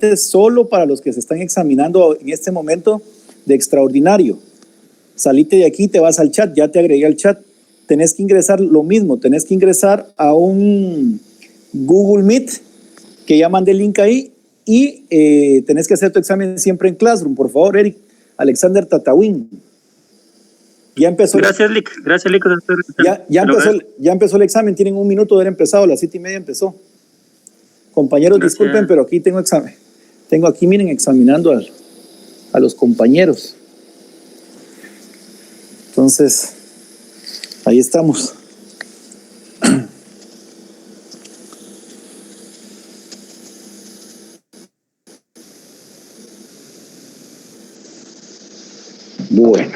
solamente solo para los que se están examinando en este momento de extraordinario. Salite de aquí, te vas al chat, ya te agregué al chat. Tenés que ingresar lo mismo, tenés que ingresar a un Google Meet, que ya mandé el link ahí, y tenés que hacer tu examen siempre en Classroom. Por favor, Eric Alexander Tatawin. Ya empezó. Gracias, Lick. Gracias, Lick. Ya empezó el examen. Tienen un minuto de haber empezado. A las 7:30 empezó. Compañeros, gracias. Disculpen, pero aquí tengo examen. Tengo aquí, miren, examinando a los compañeros. Entonces, ahí estamos. Bueno.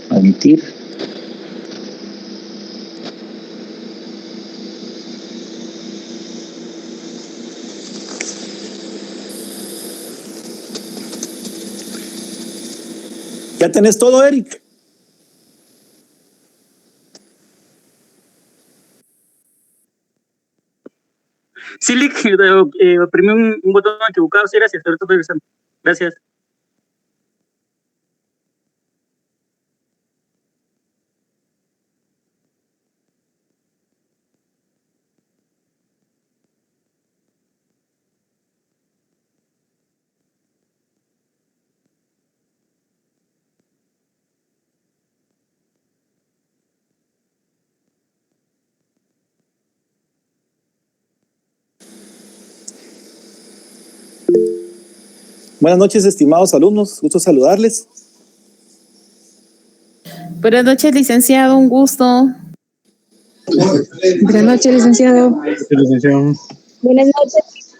Admitir. ¿Ya tenés todo, Eric? Sí, Lick, oprimí un botón equivocado. Sí, gracias. Ahorita estoy regresando. Gracias. Buenas noches, estimados alumnos. Gusto saludarles. Buenas noches, licenciado. Un gusto. Buenas noches, licenciado. Buenas noches.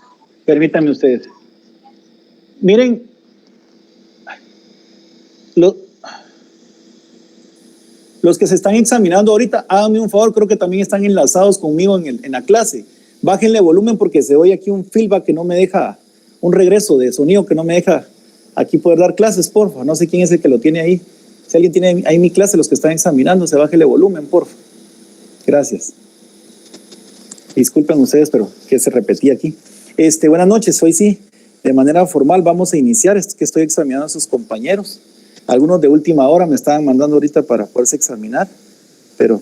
Permítanme ustedes. Miren, los que se están examinando ahorita, háganme un favor, creo que también están enlazados conmigo en la clase. Bájenle volumen porque se oye aquí un feedback que no me deja, un regreso de sonido que no me deja aquí poder dar clases, porfa. No sé quién es el que lo tiene ahí. Si alguien tiene ahí mi clase, los que están examinando, se bájele volumen, porfa. Gracias. Disculpen ustedes, pero que se repetía aquí. Buenas noches, hoy sí, de manera formal vamos a iniciar. Es que estoy examinando a sus compañeros. Algunos de última hora me estaban mandando ahorita para poderse examinar, pero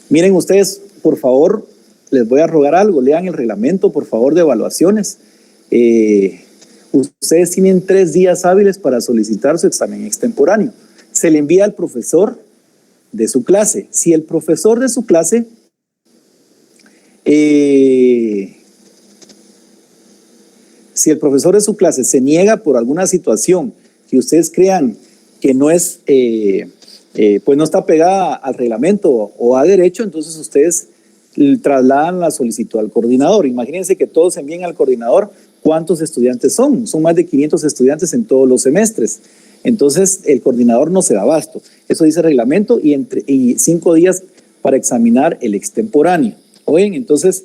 miren ustedes, por favor, les voy a rogar algo, lean el reglamento, por favor, de evaluaciones. Ustedes tienen 3 días hábiles para solicitar su examen extemporáneo. Se le envía al profesor de su clase. Si el profesor de su clase se niega por alguna situación que ustedes crean que no es, pues no está pegada al reglamento o a derecho, entonces ustedes trasladan la solicitud al coordinador. Imagínense que todos envíen al coordinador. ¿Cuántos estudiantes son? Son más de 500 estudiantes en todos los semestres. Entonces, el coordinador no se da abasto. Eso dice el reglamento y 5 días para examinar el extemporáneo. Oigan, entonces,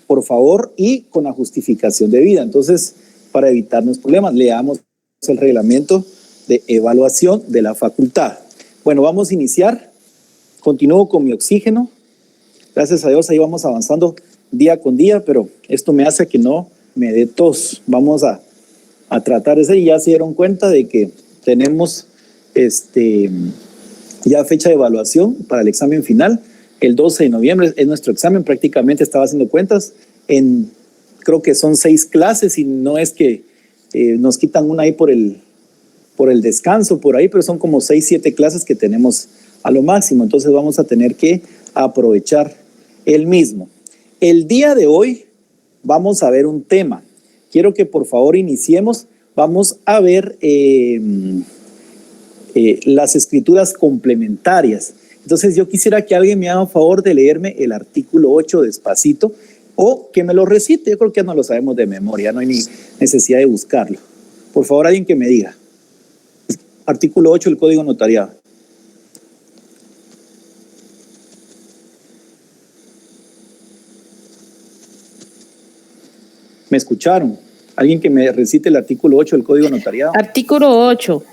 por favor, y con la justificación debida. Entonces, para evitarnos problemas, leamos el reglamento de evaluación de la facultad. Bueno, vamos a iniciar. Continúo con mi oxígeno. Gracias a Dios, ahí vamos avanzando día con día, pero esto me hace que no me dé tos. Vamos a tratar ese, y ya se dieron cuenta de que tenemos ya fecha de evaluación para el examen final. El 12 de noviembre es nuestro examen. Prácticamente estaba haciendo cuentas creo que son 6 clases, y no es que nos quitan una ahí por el descanso por ahí, pero son como 6, 7 clases que tenemos a lo máximo. Entonces vamos a tener que aprovechar el mismo. El día de hoy vamos a ver un tema. Quiero que por favor iniciemos. Vamos a ver las escrituras complementarias. Entonces yo quisiera que alguien me haga un favor de leerme el artículo 8 despacito, o que me lo recite. Yo creo que ya no lo sabemos de memoria, no hay ni necesidad de buscarlo. Por favor, alguien que me diga. Artículo 8 del Código Notariado. ¿Me escucharon? Alguien que me recite el artículo 8 del Código Notariado. Artículo 8.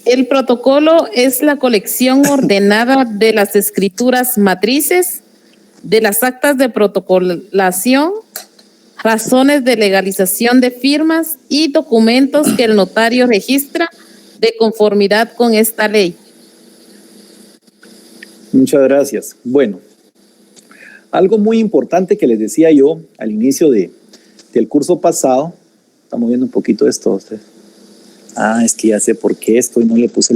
El protocolo es la colección ordenada de las escrituras matrices, de las actas de protocolación, razones de legalización de firmas y documentos que el notario registra de conformidad con esta ley. Muchas gracias. Bueno, algo muy importante que les decía yo al inicio del curso pasado, estamos viendo un poquito esto. Es que ya sé por qué esto y no le puse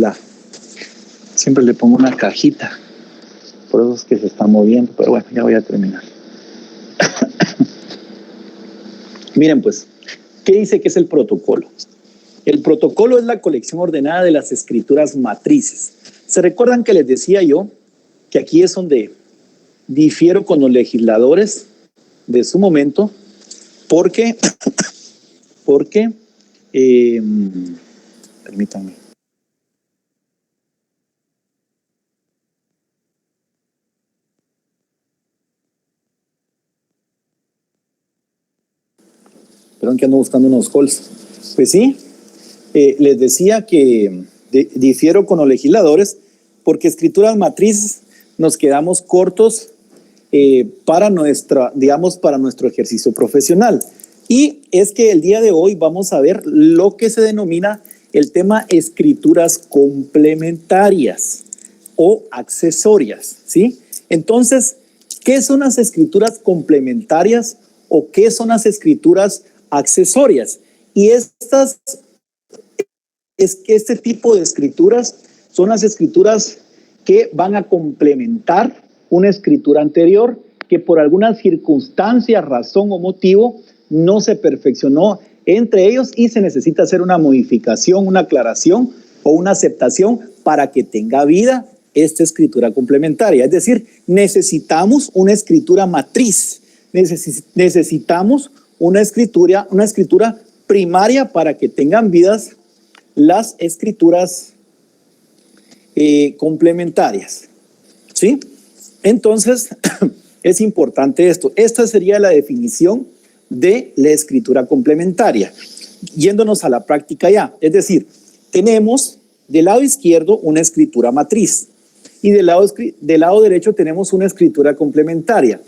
siempre le pongo una cajita, por eso es que se está moviendo, pero bueno, ya voy a terminar. Miren pues, ¿qué dice que es el protocolo? El protocolo es la colección ordenada de las escrituras matrices. ¿Se recuerdan que les decía yo que aquí es donde difiero con los legisladores de su momento? Porque permítanme. Perdón que ando buscando unos calls. Pues sí, les decía que difiero con los legisladores porque escrituras matrices nos quedamos cortos para nuestro ejercicio profesional. Y es que el día de hoy vamos a ver lo que se denomina el tema escrituras complementarias o accesorias, ¿sí? Entonces, ¿qué son las escrituras complementarias o qué son las escrituras accesorias? Y este tipo de escrituras son las escrituras que van a complementar una escritura anterior que por alguna circunstancia, razón o motivo no se perfeccionó entre ellos y se necesita hacer una modificación, una aclaración o una aceptación para que tenga vida esta escritura complementaria. Es decir, necesitamos una escritura matriz, necesitamos una escritura primaria para que tengan vidas las escrituras complementarias, ¿sí? Entonces, es importante esto. Esta sería la definición de la escritura complementaria. Yéndonos a la práctica ya. Es decir, tenemos del lado izquierdo una escritura matriz y del lado derecho tenemos una escritura complementaria.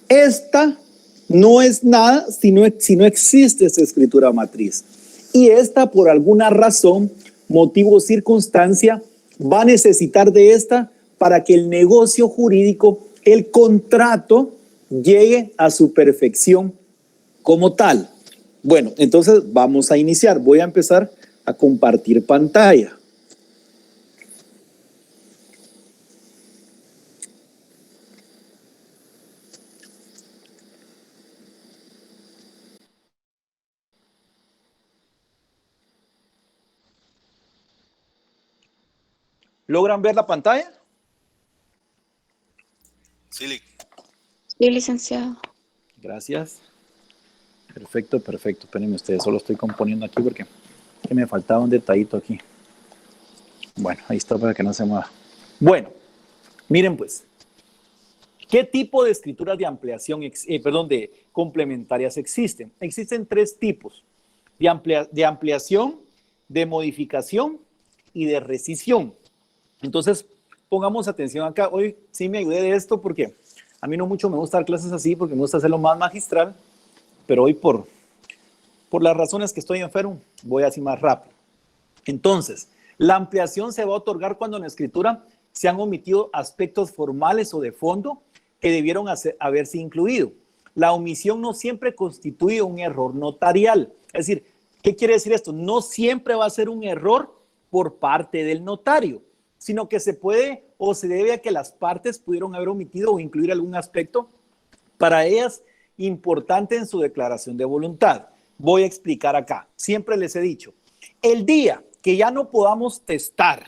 Esta no es nada si no existe esa escritura matriz. Y esta, por alguna razón, motivo o circunstancia, va a necesitar de esta para que el negocio jurídico, el contrato, llegue a su perfección como tal. Bueno, entonces vamos a iniciar. Voy a empezar a compartir pantalla. ¿Logran ver la pantalla? Sí, Sí, licenciado. Gracias. Perfecto. Espérenme ustedes, solo estoy componiendo aquí porque me faltaba un detallito aquí. Bueno, ahí está para que no se mueva. Bueno, miren pues, ¿qué tipo de escrituras de ampliación, de complementarias existen? Existen tres tipos, de ampliación, de modificación y de rescisión. Entonces, pongamos atención acá. Hoy sí me ayudé de esto porque a mí no mucho me gusta dar clases así porque me gusta hacerlo más magistral, pero hoy por las razones que estoy enfermo, voy así más rápido. Entonces, la ampliación se va a otorgar cuando en la escritura se han omitido aspectos formales o de fondo que debieron haberse incluido. La omisión no siempre constituye un error notarial. Es decir, ¿qué quiere decir esto? No siempre va a ser un error por parte del notario, sino que se puede o se debe a que las partes pudieron haber omitido o incluir algún aspecto para ellas importante en su declaración de voluntad. Voy a explicar acá. Siempre les he dicho, el día que ya no podamos testar,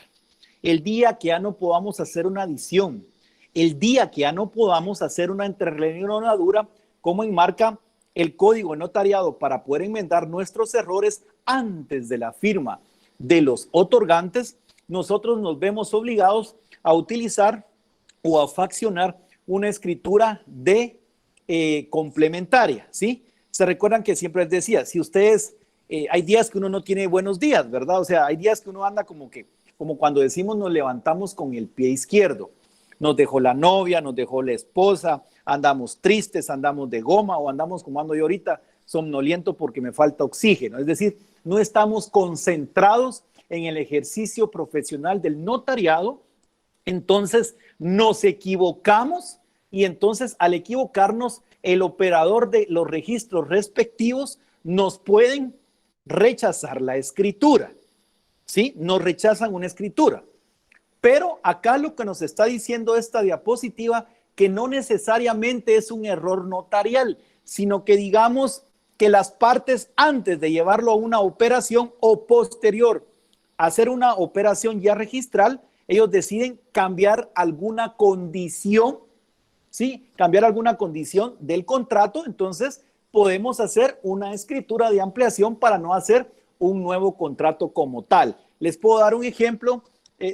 el día que ya no podamos hacer una adición, el día que ya no podamos hacer una entreleinadura, como enmarca el código notariado para poder enmendar nuestros errores antes de la firma de los otorgantes, nosotros nos vemos obligados a utilizar o a faccionar una escritura de complementaria, ¿sí? Se recuerdan que siempre les decía, si ustedes hay días que uno no tiene buenos días, ¿verdad? O sea, hay días que uno anda como cuando decimos nos levantamos con el pie izquierdo. Nos dejó la novia, nos dejó la esposa, andamos tristes, andamos de goma o andamos como ando yo ahorita, somnoliento porque me falta oxígeno. Es decir, no estamos concentrados en el ejercicio profesional del notariado, entonces nos equivocamos y entonces al equivocarnos el operador de los registros respectivos nos pueden rechazar la escritura, ¿sí? Nos rechazan una escritura. Pero acá lo que nos está diciendo esta diapositiva, que no necesariamente es un error notarial, sino que digamos que las partes antes de llevarlo a una operación o posterior a hacer una operación ya registral, ellos deciden cambiar alguna condición, ¿sí? Cambiar alguna condición del contrato, entonces podemos hacer una escritura de ampliación para no hacer un nuevo contrato como tal. Les puedo dar un ejemplo.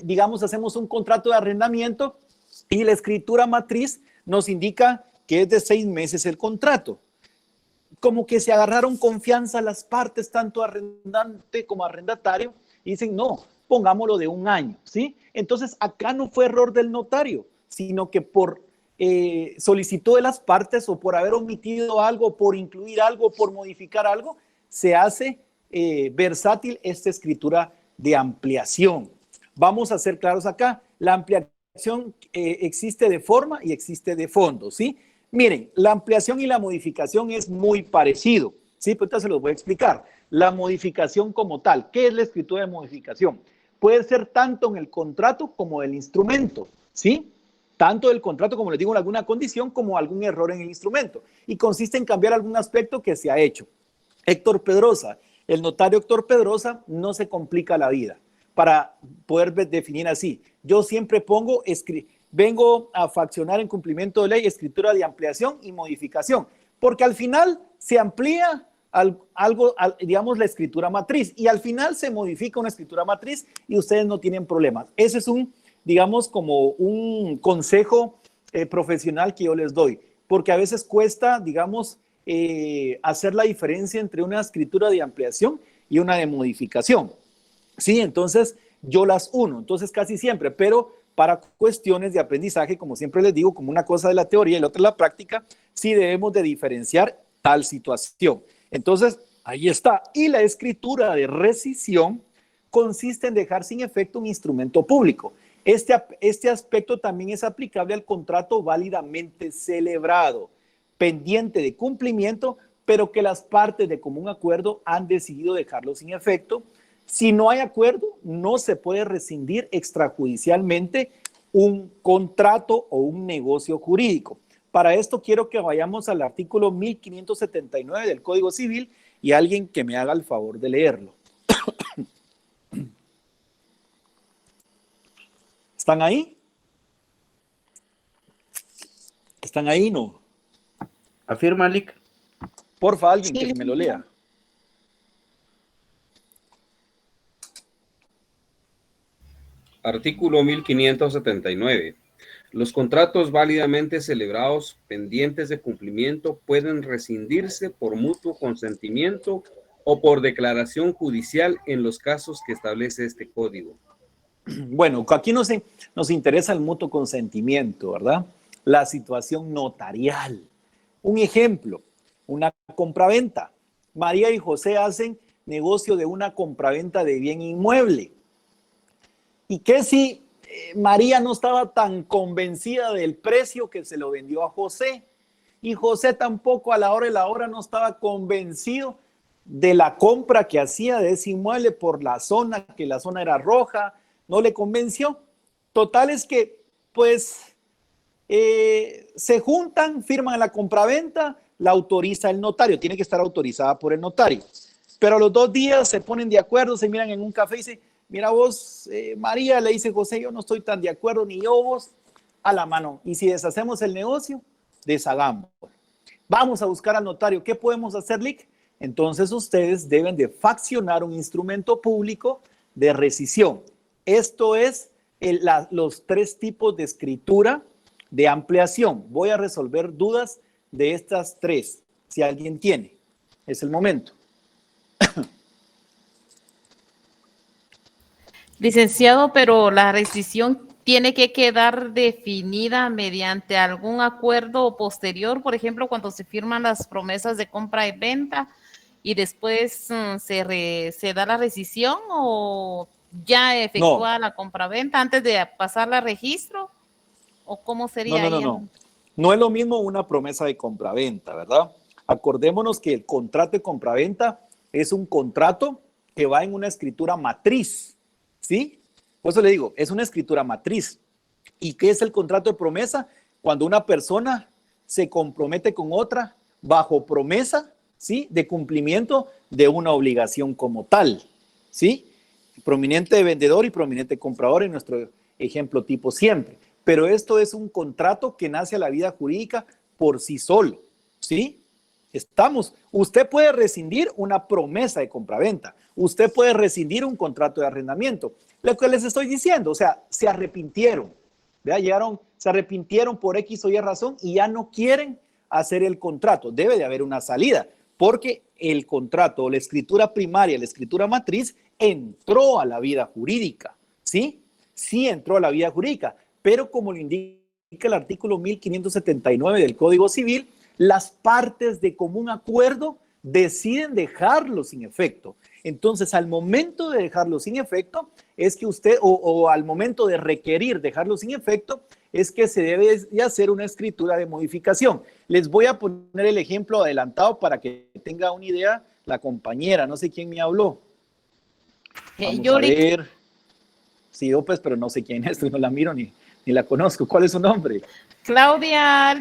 Digamos, hacemos un contrato de arrendamiento y la escritura matriz nos indica que es de 6 meses el contrato. Como que se agarraron confianza las partes, tanto arrendante como arrendatario, y dicen, no, pongámoslo de 1 año, ¿sí? Entonces, acá no fue error del notario, sino que por solicitud de las partes o por haber omitido algo, por incluir algo, por modificar algo, se hace versátil esta escritura de ampliación. Vamos a ser claros acá, la ampliación existe de forma y existe de fondo, ¿sí? Miren, la ampliación y la modificación es muy parecido, ¿sí? Pues entonces se los voy a explicar. La modificación como tal, ¿qué es la escritura de modificación? Puede ser tanto en el contrato como el instrumento, ¿sí? Tanto del contrato, como les digo, en alguna condición, como algún error en el instrumento. Y consiste en cambiar algún aspecto que se ha hecho. Héctor Pedrosa, el notario Héctor Pedrosa no se complica la vida para poder definir así. Yo siempre vengo a faccionar en cumplimiento de ley escritura de ampliación y modificación, porque al final se amplía digamos, la escritura matriz y al final se modifica una escritura matriz y ustedes no tienen problemas. Ese es digamos, como un consejo profesional que yo les doy, porque a veces cuesta, digamos, hacer la diferencia entre una escritura de ampliación y una de modificación. Sí, entonces yo las uno, entonces casi siempre, pero para cuestiones de aprendizaje, como siempre les digo, como una cosa de la teoría y la otra de la práctica, sí debemos de diferenciar tal situación. Entonces, ahí está. Y la escritura de rescisión consiste en dejar sin efecto un instrumento público. Este aspecto también es aplicable al contrato válidamente celebrado, pendiente de cumplimiento, pero que las partes de común acuerdo han decidido dejarlo sin efecto. Si no hay acuerdo, no se puede rescindir extrajudicialmente un contrato o un negocio jurídico. Para esto quiero que vayamos al artículo 1579 del Código Civil y alguien que me haga el favor de leerlo. ¿Están ahí? ¿Están ahí? No. Afirma, Lic. Porfa, alguien Sí, que me lo lea. Artículo 1579. Los contratos válidamente celebrados pendientes de cumplimiento pueden rescindirse por mutuo consentimiento o por declaración judicial en los casos que establece este código. Bueno, aquí nos interesa el mutuo consentimiento, ¿verdad? La situación notarial. Un ejemplo, una compraventa. María y José hacen negocio de una compraventa de bien inmueble. ¿Y qué si María no estaba tan convencida del precio que se lo vendió a José? Y José tampoco a la hora de la hora no estaba convencido de la compra que hacía de ese inmueble por la zona, que la zona era roja, no le convenció. Total es que, pues, se juntan, firman la compraventa, la autoriza el notario, tiene que estar autorizada por el notario. Pero a los 2 días se ponen de acuerdo, se miran en un café y dicen, mira vos, María, le dice José, yo no estoy tan de acuerdo, ni yo vos, a la mano. Y si deshacemos el negocio, deshagamos. Vamos a buscar al notario. ¿Qué podemos hacer, Lic? Entonces ustedes deben de faccionar un instrumento público de rescisión. Esto es los 3 tipos de escritura de ampliación. Voy a resolver dudas de estas 3, si alguien tiene. Es el momento. Licenciado, pero la rescisión tiene que quedar definida mediante algún acuerdo posterior, por ejemplo, cuando se firman las promesas de compra y venta y después se da la rescisión, o ya efectúa la compraventa antes de pasarla a registro, o cómo sería ahí. No. No es lo mismo una promesa de compraventa, ¿verdad? Acordémonos que el contrato de compraventa es un contrato que va en una escritura matriz, ¿sí? Por eso le digo, es una escritura matriz. ¿Y qué es el contrato de promesa? Cuando una persona se compromete con otra bajo promesa, ¿sí? De cumplimiento de una obligación como tal, ¿sí? Prominente vendedor y prominente comprador en nuestro ejemplo tipo siempre. Pero esto es un contrato que nace a la vida jurídica por sí solo, ¿sí? Usted puede rescindir una promesa de compraventa, usted puede rescindir un contrato de arrendamiento. Lo que les estoy diciendo, o sea, se arrepintieron, ¿verdad? Se arrepintieron por X o Y razón y ya no quieren hacer el contrato. Debe de haber una salida, porque el contrato, la escritura primaria, la escritura matriz, entró a la vida jurídica, ¿sí? Sí entró a la vida jurídica, pero como lo indica el artículo 1579 del Código Civil, las partes de común acuerdo deciden dejarlo sin efecto. Entonces, al momento de dejarlo sin efecto, es que usted, o al momento de requerir dejarlo sin efecto, es que se debe de hacer una escritura de modificación. Les voy a poner el ejemplo adelantado para que tenga una idea la compañera. No sé quién me habló. Vamos a ver. Sí, yo pues, pero no sé quién es, no la miro ni la conozco. ¿Cuál es su nombre? Claudia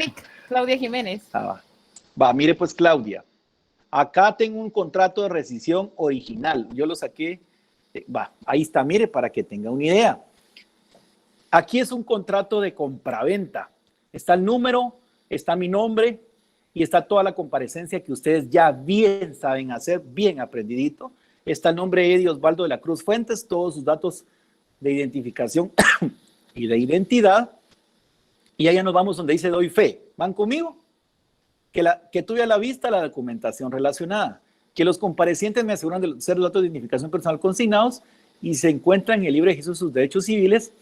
Jiménez. Va, mire pues, Claudia. Acá tengo un contrato de rescisión original. Yo lo saqué. Ahí está, mire, para que tenga una idea. Aquí es un contrato de compraventa. Está el número, está mi nombre y está toda la comparecencia que ustedes ya bien saben hacer, bien aprendidito. Está el nombre de Eddie Osvaldo de la Cruz Fuentes, todos sus datos de identificación y de identidad. Y allá nos vamos donde dice doy fe. ¿Van conmigo? Que tuve a la vista la documentación relacionada, que los comparecientes me aseguran de ser los datos de identificación personal consignados y se encuentran en el libre ejercicio de sus derechos civiles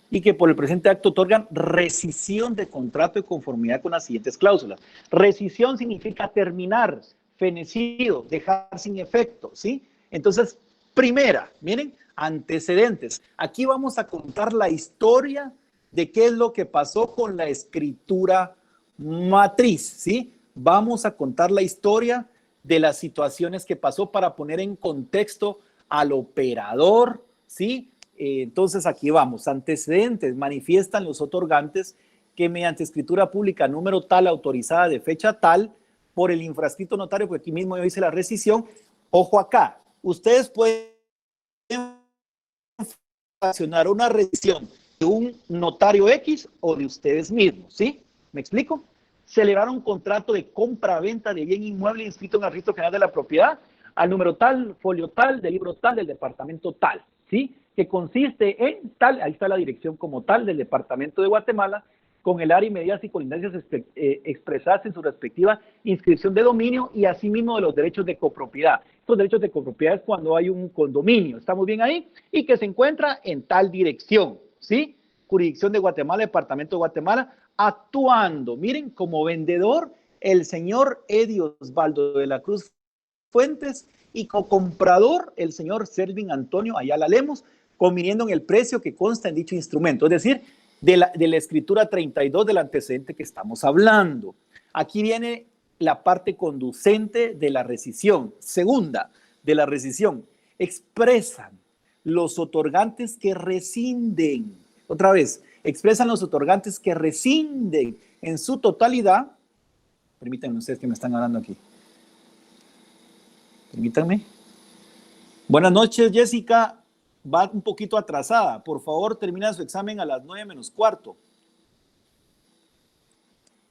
y que por el presente acto otorgan rescisión de contrato de conformidad con las siguientes cláusulas. Rescisión significa terminar, fenecido, dejar sin efecto, ¿sí? Entonces, primera, miren, antecedentes. Aquí vamos a contar la historia de qué es lo que pasó con la escritura matriz, ¿sí? Vamos a contar la historia de las situaciones que pasó para poner en contexto al operador, ¿sí? Entonces aquí vamos, antecedentes, manifiestan los otorgantes que mediante escritura pública número tal, autorizada de fecha tal, por el infrascrito notario, porque aquí mismo yo hice la rescisión. Ojo acá, ustedes pueden accionar una rescisión de un notario X o de ustedes mismos, ¿sí? ¿Me explico? Celebrar un contrato de compra-venta de bien inmueble inscrito en el registro general de la propiedad al número tal, folio tal, del libro tal, del departamento tal, ¿sí? Que consiste en tal, ahí está la dirección como tal del departamento de Guatemala, con el área y medidas y colindancias expresadas en su respectiva inscripción de dominio y asimismo de los derechos de copropiedad. Estos derechos de copropiedad es cuando hay un condominio, ¿estamos bien ahí? Y que se encuentra en tal dirección, ¿sí? Jurisdicción de Guatemala, departamento de Guatemala, actuando, miren, como vendedor, el señor Eddie Osvaldo de la Cruz Fuentes y como comprador, el señor Servin Antonio Ayala Lemos, conviniendo en el precio que consta en dicho instrumento, es decir, de la escritura 32 del antecedente que estamos hablando. Aquí viene la parte conducente de la rescisión. Segunda, de la rescisión, expresan los otorgantes que rescinden. Otra vez, expresan los otorgantes que rescinden en su totalidad. Permítanme ustedes que me están hablando aquí. Permítanme. Buenas noches, Jessica. Va un poquito atrasada. Por favor, termina su examen a las 9:15.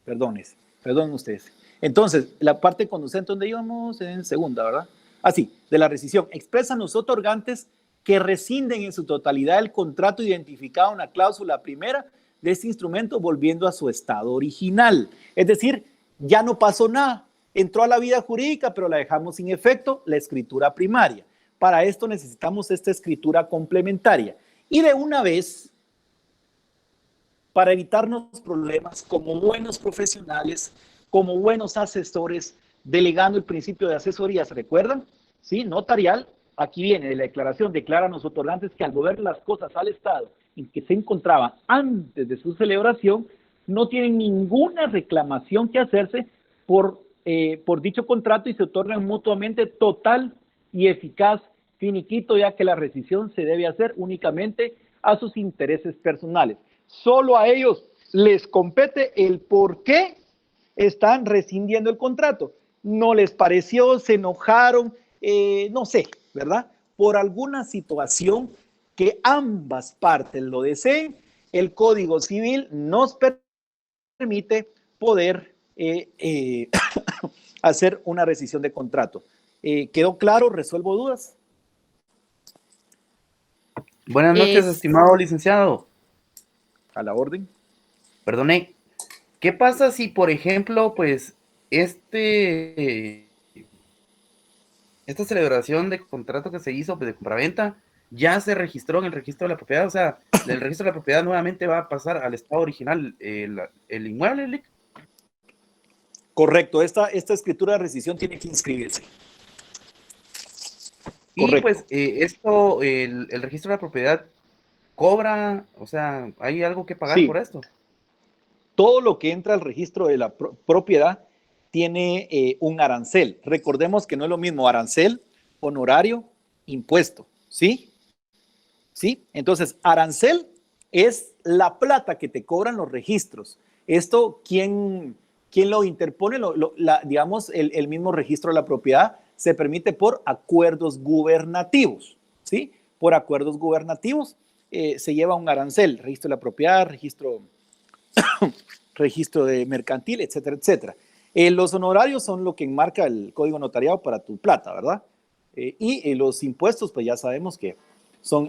Perdonen ustedes. Entonces, la parte conducente donde íbamos en segunda, ¿verdad? Así, de la rescisión. Expresan los otorgantes que rescinden en su totalidad el contrato identificado en la cláusula primera de este instrumento, volviendo a su estado original. Es decir, ya no pasó nada. Entró a la vida jurídica, pero la dejamos sin efecto, la escritura primaria. Para esto necesitamos esta escritura complementaria. Y de una vez, para evitarnos problemas, como buenos profesionales, como buenos asesores, delegando el principio de asesoría, ¿se recuerdan? Sí, notarial. Aquí viene de la declaración, declaran los otorgantes que al mover las cosas al estado en que se encontraban antes de su celebración, no tienen ninguna reclamación que hacerse por dicho contrato y se otorgan mutuamente total y eficaz finiquito, ya que la rescisión se debe hacer únicamente a sus intereses personales. Solo a ellos les compete el por qué están rescindiendo el contrato. No les pareció, se enojaron, no sé, ¿verdad? Por alguna situación que ambas partes lo deseen, el Código Civil nos permite poder hacer una rescisión de contrato. ¿Quedó claro? ¿Resuelvo dudas? Buenas noches, estimado licenciado. A la orden. Perdone, ¿qué pasa si, por ejemplo, pues, esta celebración de contrato que se hizo pues, de compraventa ya se registró en el registro de la propiedad? O sea, del registro de la propiedad nuevamente va a pasar al estado original el inmueble, Lick. Correcto, esta escritura de rescisión tiene que inscribirse. Y Correcto. pues esto, el registro de la propiedad cobra, o sea, ¿hay algo que pagar Sí. por esto? Todo lo que entra al registro de la propiedad tiene un arancel. Recordemos que no es lo mismo arancel, honorario, impuesto, ¿sí? ¿Sí? Entonces, arancel es la plata que te cobran los registros. Esto, ¿quién lo interpone? Digamos, el mismo registro de la propiedad se permite por acuerdos gubernativos, ¿sí? Por acuerdos gubernativos se lleva un arancel, registro de la propiedad, registro de mercantil, etcétera, etcétera. Los honorarios son lo que enmarca el código notariado para tu plata, ¿verdad? Y los impuestos, pues ya sabemos que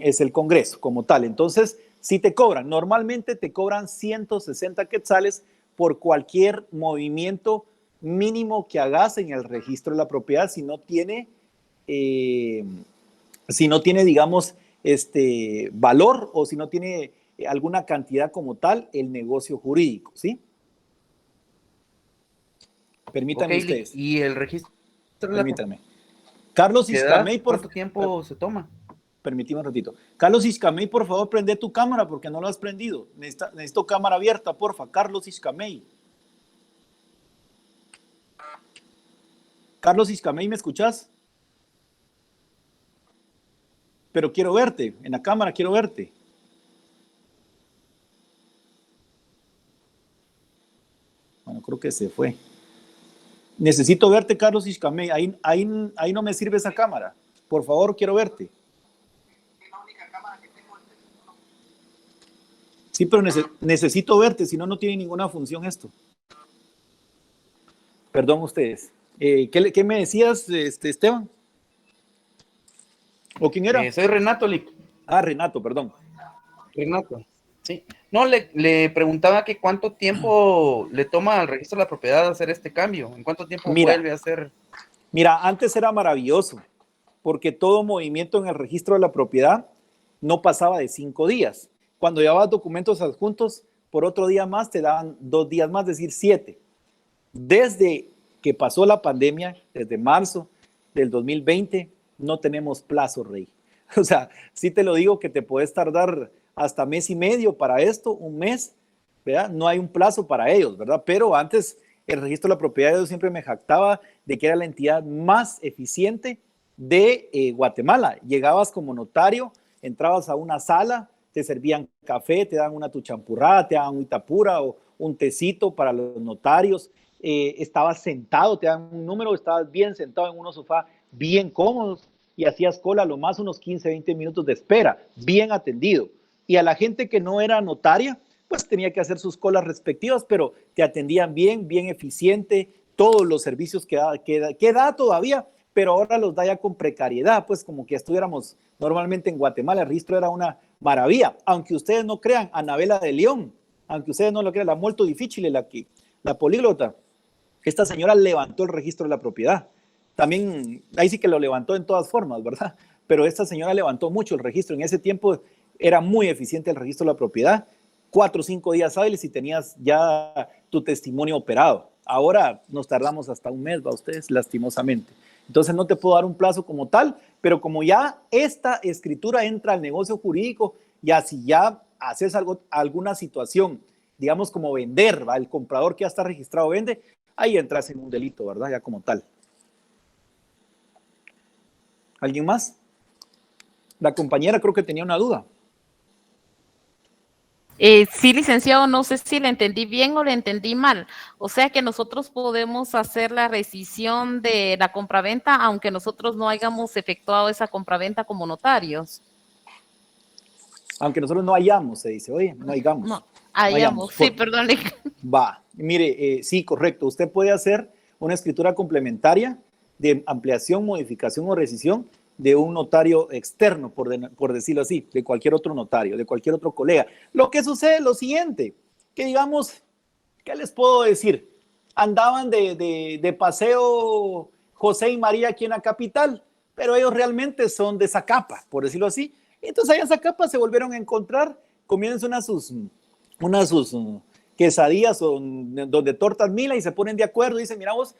es el Congreso como tal. Entonces, si te cobran, normalmente te cobran 160 quetzales por cualquier movimiento mínimo que hagas en el registro de la propiedad, si no tiene, digamos, valor o si no tiene alguna cantidad como tal el negocio jurídico, ¿sí? Permítanme ustedes. Y el registro de la Permítanme. Carlos Iscamey, ¿cuánto tiempo se toma? Permítame un ratito. Carlos Iscamey, por favor, prende tu cámara porque no lo has prendido. Necesito cámara abierta, porfa. Carlos Iscamey. Carlos Iscamey, ¿me escuchás? Pero quiero verte. En la cámara quiero verte. Bueno, creo que se fue. Necesito verte, Carlos Iscamey. Ahí no me sirve esa cámara. Por favor, quiero verte. Sí, pero necesito verte, si no, no tiene ninguna función esto. Perdón ustedes. ¿Qué me decías, Esteban? ¿O quién era? Soy Renato, Lick. Ah, Renato, perdón. Renato. Sí. No, le preguntaba que cuánto tiempo le toma al registro de la propiedad hacer este cambio. ¿En cuánto tiempo vuelve a hacer? Mira, antes era maravilloso, porque todo movimiento en el registro de la propiedad no pasaba de 5 días. Cuando llevabas documentos adjuntos, por otro día más te daban 2 días más, es decir, 7. Desde que pasó la pandemia, desde marzo del 2020, no tenemos plazo, Rey. O sea, sí te lo digo que te puedes tardar hasta mes y medio para esto, un mes, ¿verdad? No hay un plazo para ellos, ¿verdad? Pero antes el registro de la propiedad, yo siempre me jactaba de que era la entidad más eficiente de Guatemala. Llegabas como notario, entrabas a una sala, te servían café, te daban una tu champurrada, te daban un itapura o un tecito para los notarios, estabas sentado, te daban un número, estabas bien sentado en unos sofás bien cómodos y hacías cola lo más unos 15, 20 minutos de espera, bien atendido. Y a la gente que no era notaria, pues tenía que hacer sus colas respectivas, pero te atendían bien, bien eficiente, todos los servicios que da todavía, pero ahora los da ya con precariedad, pues como que estuviéramos normalmente en Guatemala, el registro era una maravilla, aunque ustedes no crean, Anabela de León, aunque ustedes no lo crean, la molto difícil, la políglota, esta señora levantó el registro de la propiedad, también, ahí sí que lo levantó en todas formas, ¿verdad? Pero esta señora levantó mucho el registro, en ese tiempo era muy eficiente el registro de la propiedad, 4 o 5 días hábiles y tenías ya tu testimonio operado. Ahora nos tardamos hasta un mes, va ustedes, lastimosamente. Entonces no te puedo dar un plazo como tal, pero como ya esta escritura entra al negocio jurídico, ya si ya haces alguna situación, digamos como vender, ¿va? El comprador que ya está registrado vende, ahí entras en un delito, ¿verdad? Ya como tal. ¿Alguien más? La compañera creo que tenía una duda. Sí, licenciado, no sé si le entendí bien o le entendí mal. O sea que nosotros podemos hacer la rescisión de la compraventa aunque nosotros no hayamos efectuado esa compraventa como notarios. Aunque nosotros no hayamos, se dice, oye, no hayamos. No, hayamos, sí, perdón. Va, mire, sí, correcto. Usted puede hacer una escritura complementaria de ampliación, modificación o rescisión de un notario externo, por decirlo así, de cualquier otro notario, de cualquier otro colega. Lo que sucede es lo siguiente, que digamos, ¿qué les puedo decir? Andaban de paseo José y María aquí en la capital, pero ellos realmente son de Zacapa, por decirlo así. Entonces allá en Zacapa se volvieron a encontrar, comienzan sus quesadillas o donde tortas Mila y se ponen de acuerdo y dicen, mira vos,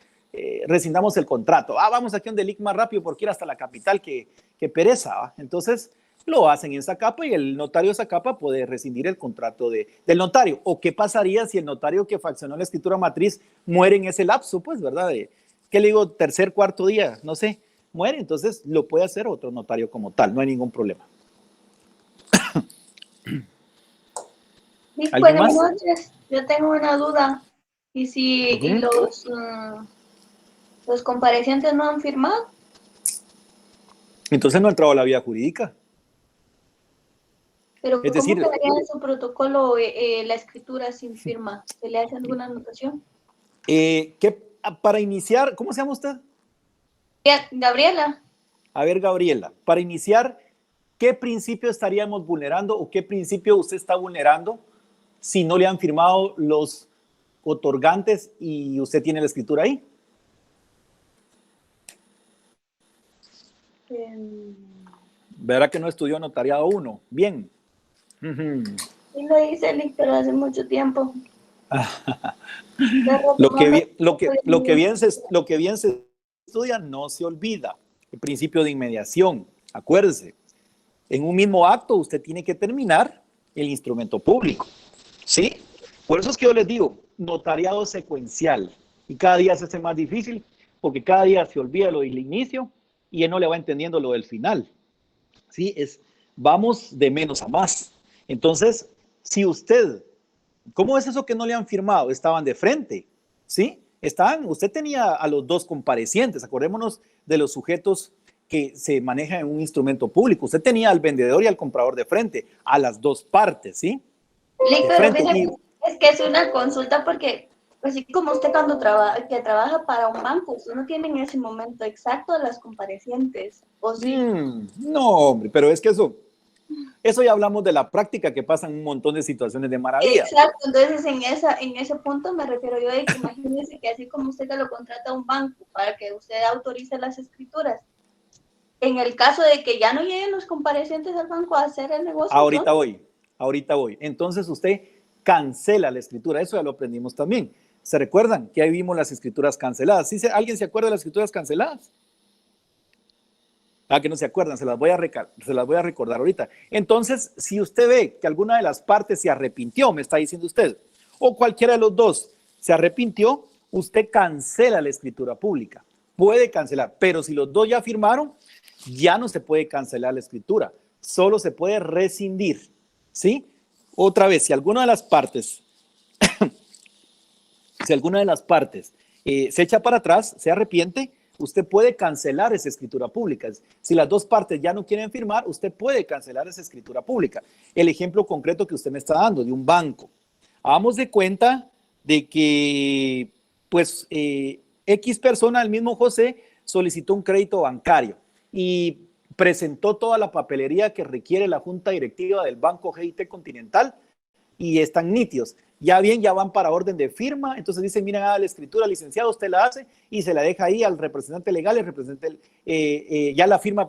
rescindamos el contrato. Vamos aquí a un delic más rápido porque ir hasta la capital que pereza. ¿Va? Entonces lo hacen en Zacapa y el notario de Zacapa puede rescindir el contrato del notario. ¿O qué pasaría si el notario que faccionó la escritura matriz muere en ese lapso? Pues, ¿verdad? ¿Qué le digo? Tercer, cuarto día, no sé, muere. Entonces lo puede hacer otro notario como tal, no hay ningún problema. Buenas noches, yo tengo una duda. ¿Y si los comparecientes no han firmado? Entonces no ha entrado a la vía jurídica. Pero es ¿cómo decir, quedaría en su protocolo la escritura sin firma? ¿Se le hace alguna anotación? Para iniciar, ¿cómo se llama usted? Gabriela. A ver, Gabriela, para iniciar, ¿qué principio estaríamos vulnerando o qué principio usted está vulnerando si no le han firmado los otorgantes y usted tiene la escritura ahí? Verá que no estudió notariado 1. Bien. Sí lo hice, pero hace mucho tiempo. Lo que bien se estudia no se olvida. El principio de inmediación. Acuérdese, en un mismo acto usted tiene que terminar el instrumento público. ¿Sí? Por eso es que yo les digo, notariado secuencial. Y cada día se hace más difícil porque cada día se olvida lo del inicio y él no le va entendiendo lo del final. ¿Sí? Vamos de menos a más. Entonces, si usted, ¿cómo es eso que no le han firmado? Estaban de frente, ¿sí? Usted tenía a los dos comparecientes, acordémonos de los sujetos que se manejan en un instrumento público. Usted tenía al vendedor y al comprador de frente, a las dos partes, ¿sí? Pero es que es una consulta porque, así como usted cuando trabaja para un banco, usted no tiene en ese momento exacto a las comparecientes, ¿o sí? No, hombre, pero es que eso ya hablamos de la práctica que pasa en un montón de situaciones de maravilla. Exacto, entonces en ese punto me refiero yo de que imagínese que así como usted lo contrata a un banco para que usted autorice las escrituras, en el caso de que ya no lleguen los comparecientes al banco a hacer el negocio. Ahorita voy. Entonces usted cancela la escritura, eso ya lo aprendimos también. ¿Se recuerdan que ahí vimos las escrituras canceladas? ¿Sí, ¿alguien se acuerda de las escrituras canceladas? Que no se acuerdan, se las voy a recordar ahorita. Entonces, si usted ve que alguna de las partes se arrepintió, me está diciendo usted, o cualquiera de los dos se arrepintió, usted cancela la escritura pública. Puede cancelar, pero si los dos ya firmaron, ya no se puede cancelar la escritura, solo se puede rescindir, ¿sí? Otra vez, si alguna de las partes se echa para atrás, se arrepiente, usted puede cancelar esa escritura pública. Si las dos partes ya no quieren firmar, usted puede cancelar esa escritura pública. El ejemplo concreto que usted me está dando de un banco. Hagamos de cuenta de que, pues, X persona, el mismo José, solicitó un crédito bancario y presentó toda la papelería que requiere la junta directiva del Banco GIT Continental y están nítidos. Ya van para orden de firma, entonces dicen, miren, la escritura, licenciado, usted la hace y se la deja ahí al representante legal, ya la firma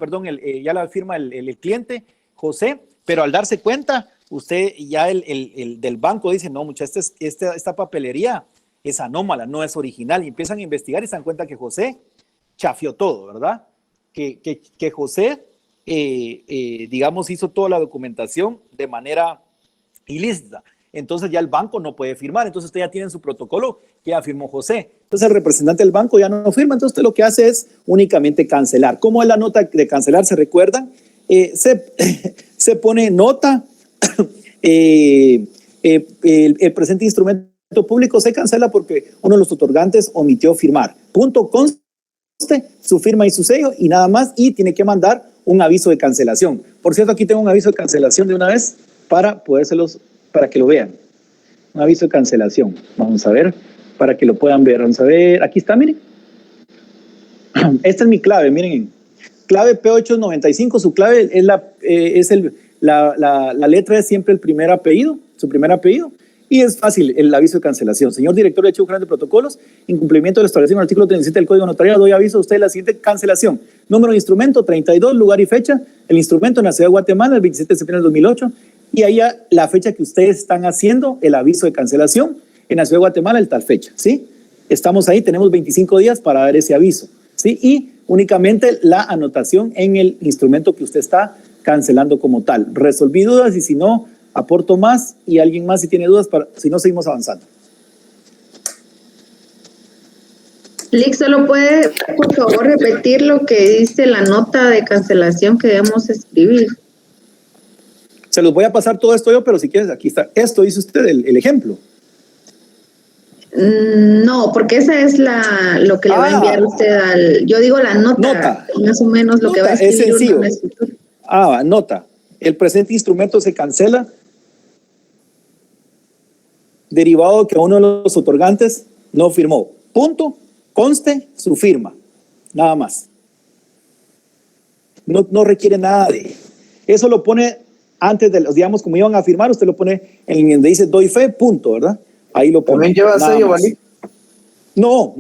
el cliente, José, Pero al darse cuenta, usted ya el del banco dice, no, muchachos, esta papelería es anómala, no es original. Y empiezan a investigar y se dan cuenta que José chafió todo, ¿verdad? Que José, digamos, hizo toda la documentación de manera ilícita. Entonces ya el banco no puede firmar. Entonces usted ya tiene en su protocolo que ya firmó José. Entonces el representante del banco ya no firma. Entonces usted lo que hace es únicamente cancelar. ¿Cómo es la nota de cancelar? ¿Se recuerdan? Se pone nota, el presente instrumento público se cancela porque uno de los otorgantes omitió firmar. Punto, conste su firma y su sello y nada más, y tiene que mandar un aviso de cancelación. Por cierto, aquí tengo un aviso de cancelación de una vez para que lo vean. Un aviso de cancelación. Vamos a ver, para que lo puedan ver. Vamos a ver, aquí está, miren. Esta es mi clave, miren. Clave P895, su clave es la letra es siempre el primer apellido, su primer apellido, y es fácil el aviso de cancelación. Señor director de Archivo General de Protocolos, en cumplimiento del establecido en el artículo 37 del Código Notarial, doy aviso a usted de la siguiente cancelación. Número de instrumento 32, lugar y fecha. El instrumento en la ciudad de Guatemala, el 27 de septiembre del 2008, y ahí la fecha que ustedes están haciendo el aviso de cancelación en la ciudad de Guatemala, el tal fecha, ¿sí? Estamos ahí, tenemos 25 días para dar ese aviso, ¿sí? Y únicamente la anotación en el instrumento que usted está cancelando como tal. Resolví dudas y si no, aporto más y alguien más si tiene dudas, si no, seguimos avanzando. Lick, ¿solo puede, por favor, repetir lo que dice la nota de cancelación que debemos escribir? Se los voy a pasar todo esto yo, pero si quieres, aquí está. Esto dice usted el ejemplo. No, porque esa es lo que le va a enviar usted al... Yo digo la nota. Más o menos lo que va a escribir. Es sencillo. Nota. El presente instrumento se cancela derivado de que uno de los otorgantes no firmó. Punto. Conste su firma. Nada más. No requiere nada de... Eso lo pone antes de, digamos, como iban a firmar, usted lo pone en donde dice doy fe, punto, ¿verdad? Ahí lo pone. ¿También lleva sello, ¿vale? No.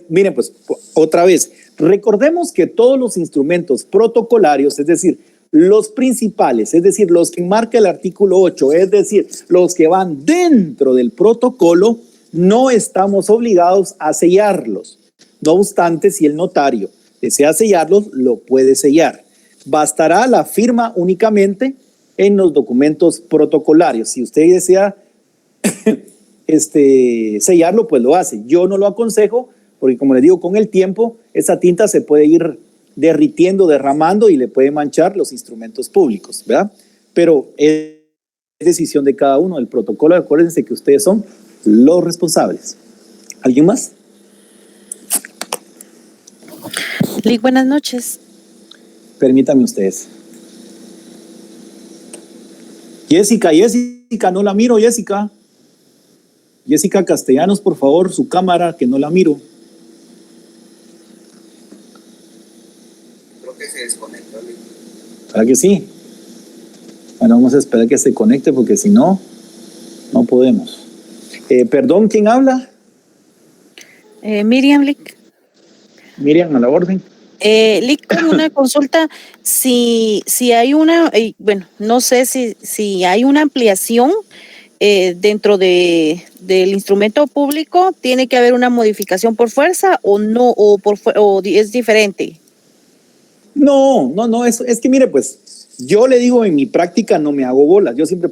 Miren, pues, otra vez, recordemos que todos los instrumentos protocolarios, es decir, los principales, es decir, los que marca el artículo 8, es decir, los que van dentro del protocolo, no estamos obligados a sellarlos. No obstante, si el notario desea sellarlos, lo puede sellar. Bastará la firma únicamente en los documentos protocolarios. Si usted desea sellarlo, pues lo hace. Yo no lo aconsejo porque, como les digo, con el tiempo esa tinta se puede ir derritiendo, derramando y le puede manchar los instrumentos públicos, ¿verdad? Pero es decisión de cada uno del protocolo. Acuérdense que ustedes son los responsables. ¿Alguien más? Lick, buenas noches. Permítame ustedes. Jessica, no la miro, Jessica. Jessica Castellanos, por favor, su cámara, que no la miro. Creo que se desconectó. ¿Para que sí? Bueno, vamos a esperar que se conecte porque si no, no podemos. Perdón, ¿quién habla? Miriam, Lick. Miriam, a la orden. Lick, con una consulta, si hay una, bueno, no sé si hay una ampliación dentro del instrumento público, ¿tiene que haber una modificación por fuerza o no, o es diferente? No, es que mire, pues, yo le digo en mi práctica no me hago bolas, yo siempre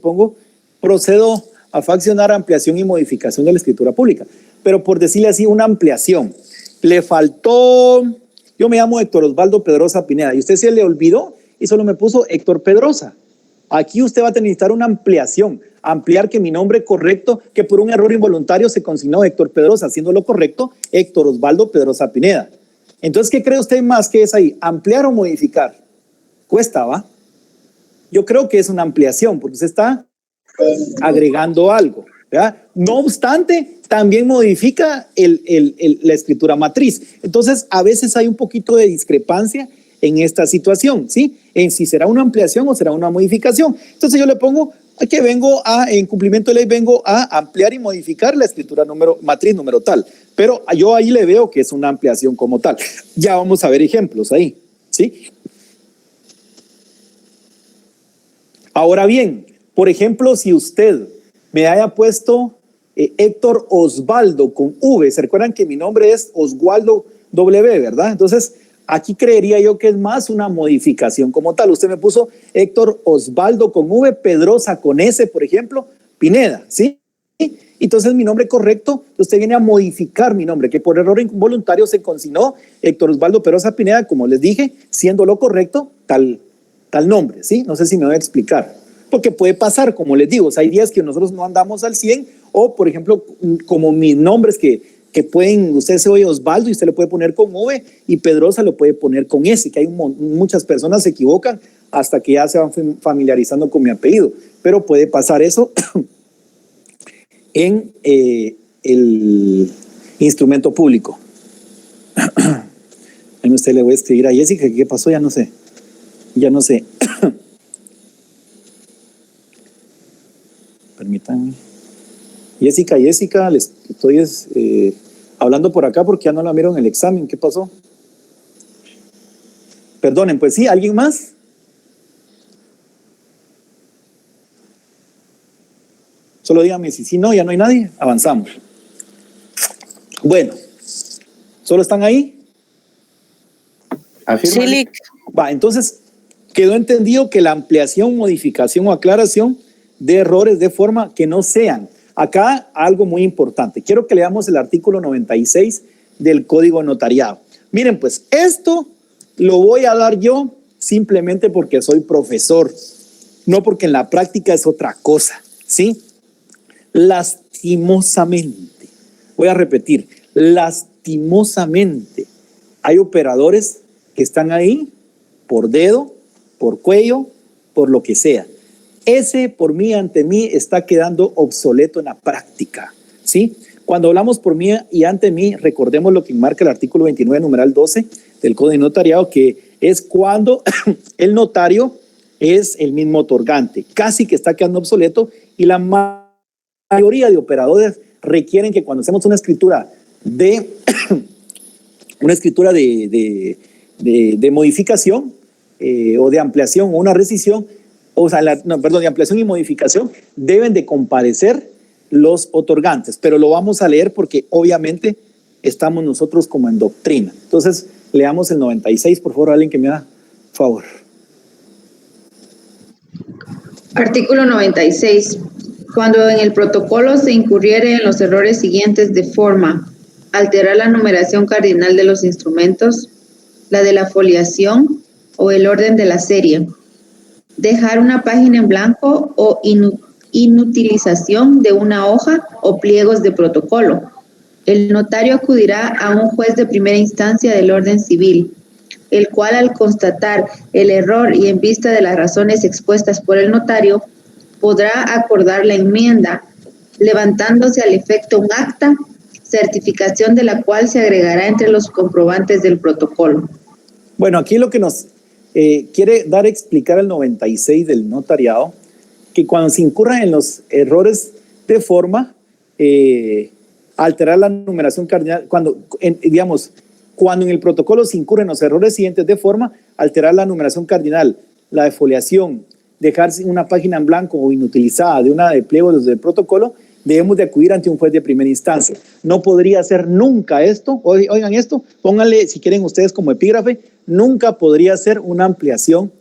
procedo a faccionar ampliación y modificación de la escritura pública, pero por decirle así, una ampliación, le faltó... Yo me llamo Héctor Osvaldo Pedrosa Pineda y usted se le olvidó y solo me puso Héctor Pedrosa. Aquí usted va a necesitar una ampliación, ampliar que mi nombre correcto, que por un error involuntario se consignó Héctor Pedrosa, haciendo lo correcto, Héctor Osvaldo Pedrosa Pineda. Entonces, ¿qué cree usted más que es ahí? ¿Ampliar o modificar? Cuesta, ¿va? Yo creo que es una ampliación porque usted está agregando algo, ¿verdad? No obstante, también modifica la escritura matriz. Entonces, a veces hay un poquito de discrepancia en esta situación, ¿sí? En si será una ampliación o será una modificación. Entonces, yo le pongo que en cumplimiento de ley, vengo a ampliar y modificar la escritura matriz número tal. Pero yo ahí le veo que es una ampliación como tal. Ya vamos a ver ejemplos ahí, ¿sí? Ahora bien, por ejemplo, si usted me haya puesto Héctor Osvaldo con V, ¿se recuerdan que mi nombre es Oswaldo W, verdad? Entonces, aquí creería yo que es más una modificación como tal. Usted me puso Héctor Osvaldo con V, Pedrosa con S, por ejemplo, Pineda, ¿sí? Entonces mi nombre correcto, usted viene a modificar mi nombre, que por error involuntario se consignó Héctor Osvaldo Pedrosa Pineda, como les dije, siendo lo correcto tal nombre, ¿sí? No sé si me voy a explicar. Porque puede pasar, como les digo, o sea, hay días que nosotros no andamos al 100, o por ejemplo, como mis nombres que pueden, usted se oye Osvaldo y usted le puede poner con V, y Pedrosa lo puede poner con S, que hay muchas personas se equivocan hasta que ya se van familiarizando con mi apellido, pero puede pasar eso en el instrumento público. A usted le voy a escribir a Jessica, ¿qué pasó? Ya no sé. Permítanme. Jessica, les estoy hablando por acá porque ya no la miro en el examen. ¿Qué pasó? Perdonen, pues sí, ¿alguien más? Solo díganme si sí, no, ya no hay nadie, avanzamos. Bueno, ¿solo están ahí? Sí, Lick. Va, entonces quedó entendido que la ampliación, modificación o aclaración de errores de forma que no sean. Acá algo muy importante. Quiero que leamos el artículo 96 del Código Notariado. Miren, pues esto lo voy a dar yo simplemente porque soy profesor, no porque en la práctica es otra cosa, ¿sí? Lastimosamente, voy a repetir, lastimosamente, hay operadores que están ahí por dedo, por cuello, por lo que sea. Ese por mí, ante mí, está quedando obsoleto en la práctica, ¿sí? Cuando hablamos por mí y ante mí, recordemos lo que marca el artículo 29, numeral 12 del Código de Notariado, que es cuando el notario es el mismo otorgante. Casi que está quedando obsoleto y la mayoría de operadores requieren que cuando hacemos una escritura de modificación o de ampliación o una rescisión, de ampliación y modificación, deben de comparecer los otorgantes, pero lo vamos a leer porque obviamente estamos nosotros como en doctrina. Entonces, leamos el 96, por favor, alguien que me haga favor. Artículo 96. Cuando en el protocolo se incurriere en los errores siguientes de forma: alterar la numeración cardinal de los instrumentos, la de la foliación o el orden de la serie, dejar una página en blanco o inutilización de una hoja o pliegos de protocolo, el notario acudirá a un juez de primera instancia del orden civil, el cual, al constatar el error y en vista de las razones expuestas por el notario, podrá acordar la enmienda, levantándose al efecto un acta, certificación de la cual se agregará entre los comprobantes del protocolo. Bueno, aquí lo que nos quiere dar a explicar el 96 del notariado, que cuando se incurran en los errores de forma, alterar la numeración cardinal, cuando en el protocolo se incurren los errores siguientes de forma, alterar la numeración cardinal, la defoliación, dejar una página en blanco o inutilizada de una de pliegos del protocolo, debemos de acudir ante un juez de primera instancia. No podría ser nunca esto, oigan esto, pónganle si quieren ustedes como epígrafe, nunca podría ser una ampliación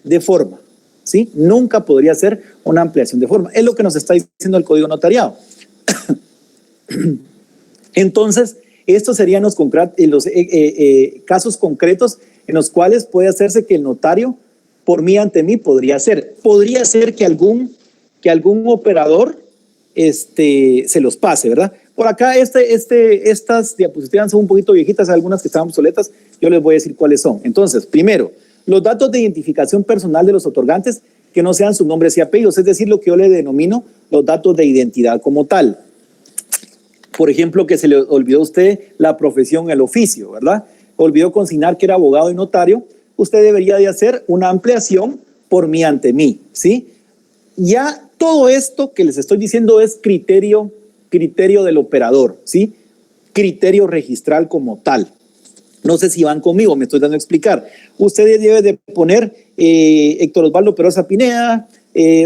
de forma, ¿sí? Nunca podría ser una ampliación de forma. Es lo que nos está diciendo el Código Notariado. Entonces, estos serían los casos concretos en los cuales puede hacerse que el notario, por mí ante mí, podría ser que algún operador se los pase, ¿verdad? Por acá estas diapositivas son un poquito viejitas, algunas que están obsoletas, yo les voy a decir cuáles son. Entonces, primero, los datos de identificación personal de los otorgantes que no sean sus nombres y apellidos, es decir, lo que yo le denomino los datos de identidad como tal. Por ejemplo, que se le olvidó a usted la profesión, el oficio, ¿verdad? Olvidó consignar que era abogado y notario, usted debería de hacer una ampliación por mí ante mí, ¿sí? Ya todo esto que les estoy diciendo es criterio del operador, ¿sí? Criterio registral como tal. No sé si van conmigo, me estoy dando a explicar. Usted debe de poner Héctor Osvaldo Pedrosa Pineda,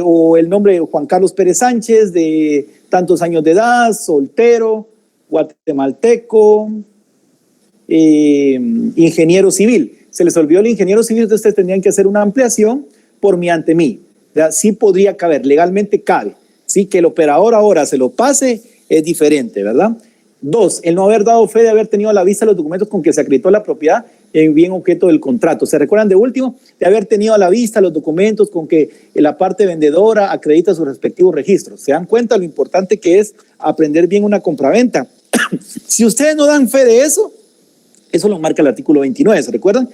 o el nombre de Juan Carlos Pérez Sánchez, de tantos años de edad, soltero, guatemalteco, ingeniero civil. Se les olvidó el ingeniero civil, entonces ustedes tendrían que hacer una ampliación por mí ante mí. Sí podría caber, legalmente cabe. Sí, que el operador ahora se lo pase es diferente, ¿verdad? 2, el no haber dado fe de haber tenido a la vista los documentos con que se acreditó la propiedad en bien objeto del contrato. ¿Se recuerdan de último? De haber tenido a la vista los documentos con que la parte vendedora acredita sus respectivos registros. ¿Se dan cuenta lo importante que es aprender bien una compraventa? Si ustedes no dan fe de eso, eso lo marca el artículo 29, ¿se recuerdan?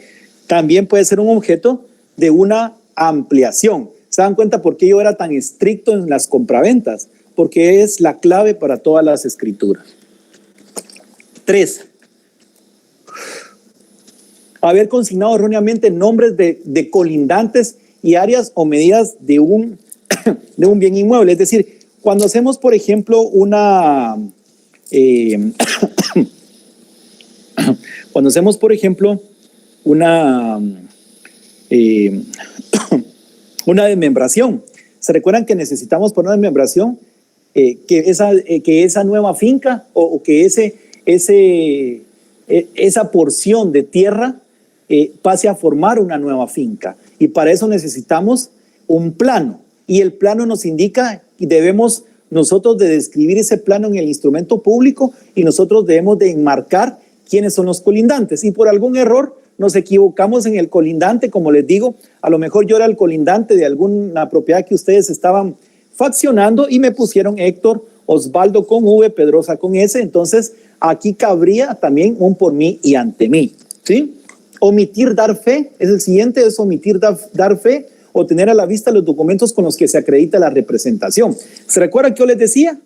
También puede ser un objeto de una ampliación. ¿Se dan cuenta por qué yo era tan estricto en las compraventas? Porque es la clave para todas las escrituras. 3. Haber consignado erróneamente nombres de colindantes y áreas o medidas de un bien inmueble. Es decir, cuando hacemos, por ejemplo, una desmembración. ¿Se recuerdan que necesitamos por una desmembración que esa nueva finca o que esa porción de tierra pase a formar una nueva finca? Y para eso necesitamos un plano. Y el plano nos indica y debemos nosotros de describir ese plano en el instrumento público y nosotros debemos de enmarcar quiénes son los colindantes. Y por algún error nos equivocamos en el colindante, como les digo, a lo mejor yo era el colindante de alguna propiedad que ustedes estaban faccionando y me pusieron Héctor Osvaldo con V, Pedrosa con S, entonces aquí cabría también un por mí y ante mí, ¿sí? Omitir dar fe, es el siguiente, es omitir dar fe o tener a la vista los documentos con los que se acredita la representación. ¿Se recuerdan que yo les decía?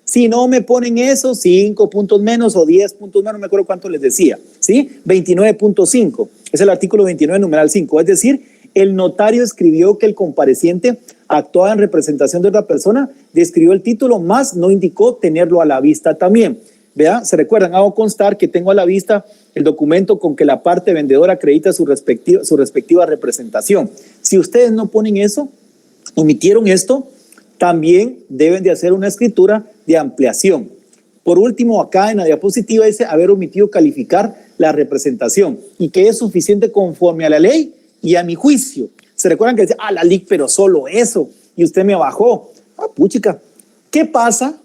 Si no me ponen eso, 5 puntos menos o 10 puntos menos, no me acuerdo cuánto les decía, ¿sí? 29.5, es el artículo 29, numeral 5, es decir, el notario escribió que el compareciente actuaba en representación de otra persona, describió el título, más no indicó tenerlo a la vista también. ¿Vea? ¿Se recuerdan? Hago constar que tengo a la vista el documento con que la parte vendedora acredita su respectiva representación. Si ustedes no ponen eso, omitieron esto, también deben de hacer una escritura de ampliación. Por último, acá en la diapositiva dice haber omitido calificar la representación y que es suficiente conforme a la ley y a mi juicio. ¿Se recuerdan que decía, la LIC, pero solo eso, y usted me bajó? Puchica, ¿qué pasa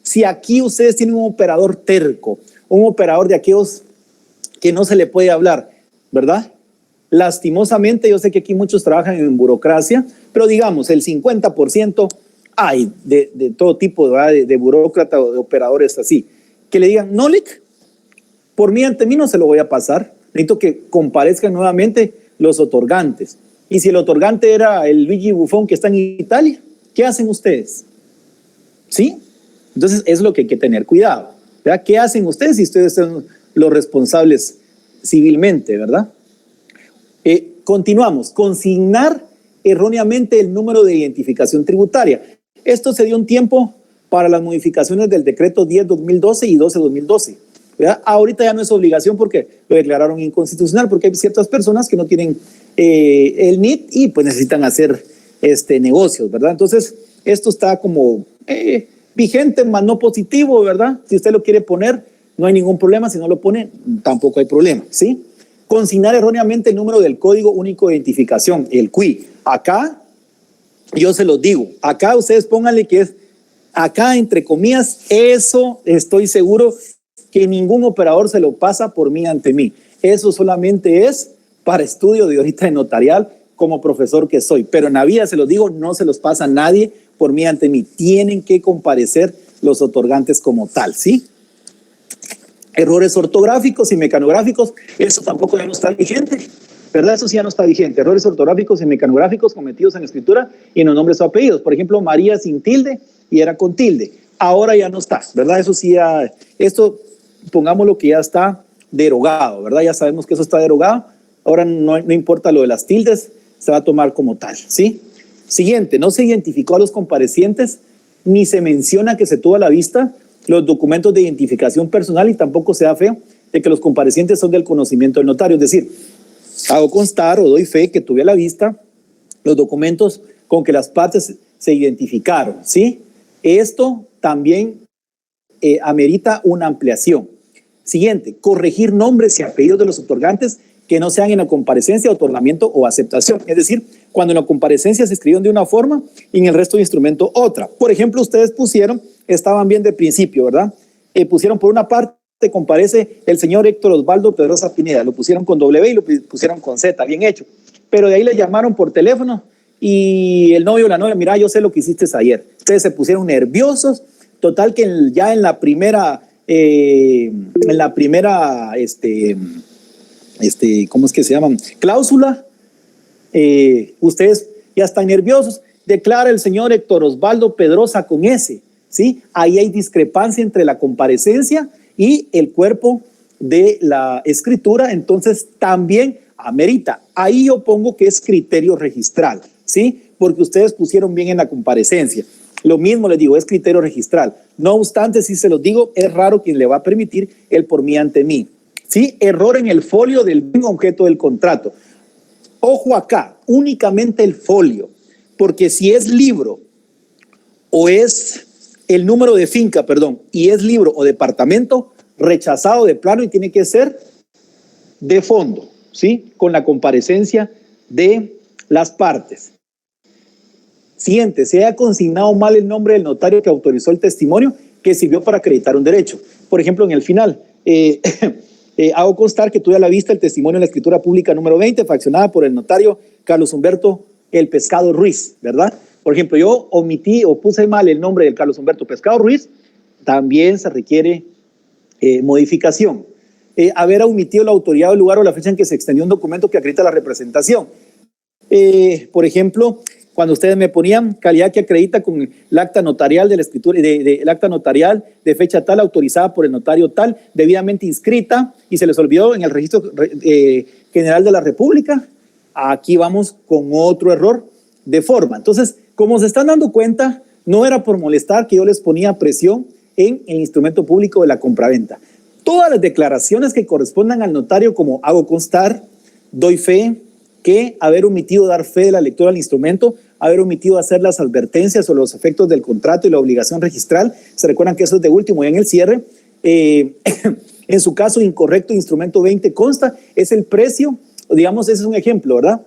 si aquí ustedes tienen un operador terco, un operador de aquellos que no se le puede hablar, ¿verdad? Lastimosamente, yo sé que aquí muchos trabajan en burocracia, pero digamos, el 50% hay de todo tipo, ¿verdad? De burócrata o de operadores así, que le digan, no, LIC, por mí ante mí no se lo voy a pasar, necesito que comparezcan nuevamente los otorgantes. Y si el otorgante era el Luigi Buffon que está en Italia, ¿qué hacen ustedes? ¿Sí? Entonces es lo que hay que tener cuidado, ¿verdad? ¿Qué hacen ustedes si ustedes son los responsables civilmente, verdad? Continuamos. Consignar erróneamente el número de identificación tributaria. Esto se dio un tiempo para las modificaciones del decreto 10-2012 y 12-2012. ¿verdad? Ahorita ya no es obligación porque lo declararon inconstitucional, porque hay ciertas personas que no tienen el NIT y pues necesitan hacer negocios, ¿verdad? Entonces, esto está como vigente, más no positivo, ¿verdad? Si usted lo quiere poner, no hay ningún problema. Si no lo pone, tampoco hay problema, ¿sí? Consignar erróneamente el número del Código Único de Identificación, el CUI. Acá, yo se los digo, acá ustedes pónganle que es, acá entre comillas, eso estoy seguro que ningún operador se lo pasa por mí ante mí. Eso solamente es para estudio de ahorita de notarial como profesor que soy. Pero en la vida, se los digo, no se los pasa a nadie por mí ante mí. Tienen que comparecer los otorgantes como tal, ¿sí? Errores ortográficos y mecanográficos, eso tampoco ya no está vigente, ¿verdad? Eso sí ya no está vigente. Errores ortográficos y mecanográficos cometidos en escritura y en los nombres o apellidos. Por ejemplo, María sin tilde y era con tilde. Ahora ya no está, ¿verdad? Eso sí ya, esto pongámoslo que ya está derogado, ¿verdad? Ya sabemos que eso está derogado. Ahora no importa lo de las tildes, se va a tomar como tal, ¿sí? Siguiente, no se identificó a los comparecientes ni se menciona que se tuvo a la vista los documentos de identificación personal y tampoco se da fe de que los comparecientes son del conocimiento del notario. Es decir, hago constar o doy fe que tuve a la vista los documentos con que las partes se identificaron, ¿sí? Esto también amerita una ampliación. Siguiente, corregir nombres y apellidos de los otorgantes que no sean en la comparecencia, otorgamiento o aceptación. Es decir, cuando en la comparecencia se escribieron de una forma y en el resto de instrumento otra. Por ejemplo, ustedes pusieron, estaban bien de principio, ¿verdad? Pusieron por una parte, comparece el señor Héctor Osvaldo Pedrosa Pineda, lo pusieron con W y lo pusieron con Z, bien hecho. Pero de ahí le llamaron por teléfono y el novio o la novia, mira, yo sé lo que hiciste ayer. Ustedes se pusieron nerviosos, total que ya en la primera, ¿cómo es que se llaman? Cláusula, ustedes ya están nerviosos, declara el señor Héctor Osvaldo Pedrosa con S, ¿sí? Ahí hay discrepancia entre la comparecencia y el cuerpo de la escritura, entonces también amerita. Ahí yo pongo que es criterio registral, ¿sí? Porque ustedes pusieron bien en la comparecencia. Lo mismo les digo, es criterio registral. No obstante, si se los digo, es raro quien le va a permitir el por mí ante mí. ¿Sí? Error en el folio del bien objeto del contrato. Ojo acá, únicamente el folio, porque si es libro o es el número de finca, perdón, y es libro o departamento, rechazado de plano y tiene que ser de fondo, ¿sí? Con la comparecencia de las partes. Siguiente, se haya consignado mal el nombre del notario que autorizó el testimonio que sirvió para acreditar un derecho. Por ejemplo, en el final, hago constar que tú ya la viste el testimonio en la escritura pública número 20, fraccionada por el notario Carlos Humberto El Pescado Ruiz, ¿verdad? Por ejemplo, yo omití o puse mal el nombre del Carlos Humberto Pescado Ruiz, también se requiere modificación. Haber omitido la autoridad o el lugar o la fecha en que se extendió un documento que acredita la representación. Por ejemplo, cuando ustedes me ponían calidad que acredita con el acta notarial de la escritura, el acta notarial de fecha tal autorizada por el notario tal, debidamente inscrita y se les olvidó en el registro general de la República, aquí vamos con otro error de forma. Entonces, como se están dando cuenta, no era por molestar que yo les ponía presión en el instrumento público de la compraventa. Todas las declaraciones que correspondan al notario, como hago constar, doy fe, que haber omitido dar fe de la lectura del instrumento, haber omitido hacer las advertencias o los efectos del contrato y la obligación registral, se recuerdan que eso es de último y en el cierre, en su caso incorrecto, instrumento 20 consta, es el precio, digamos, ese es un ejemplo, ¿verdad?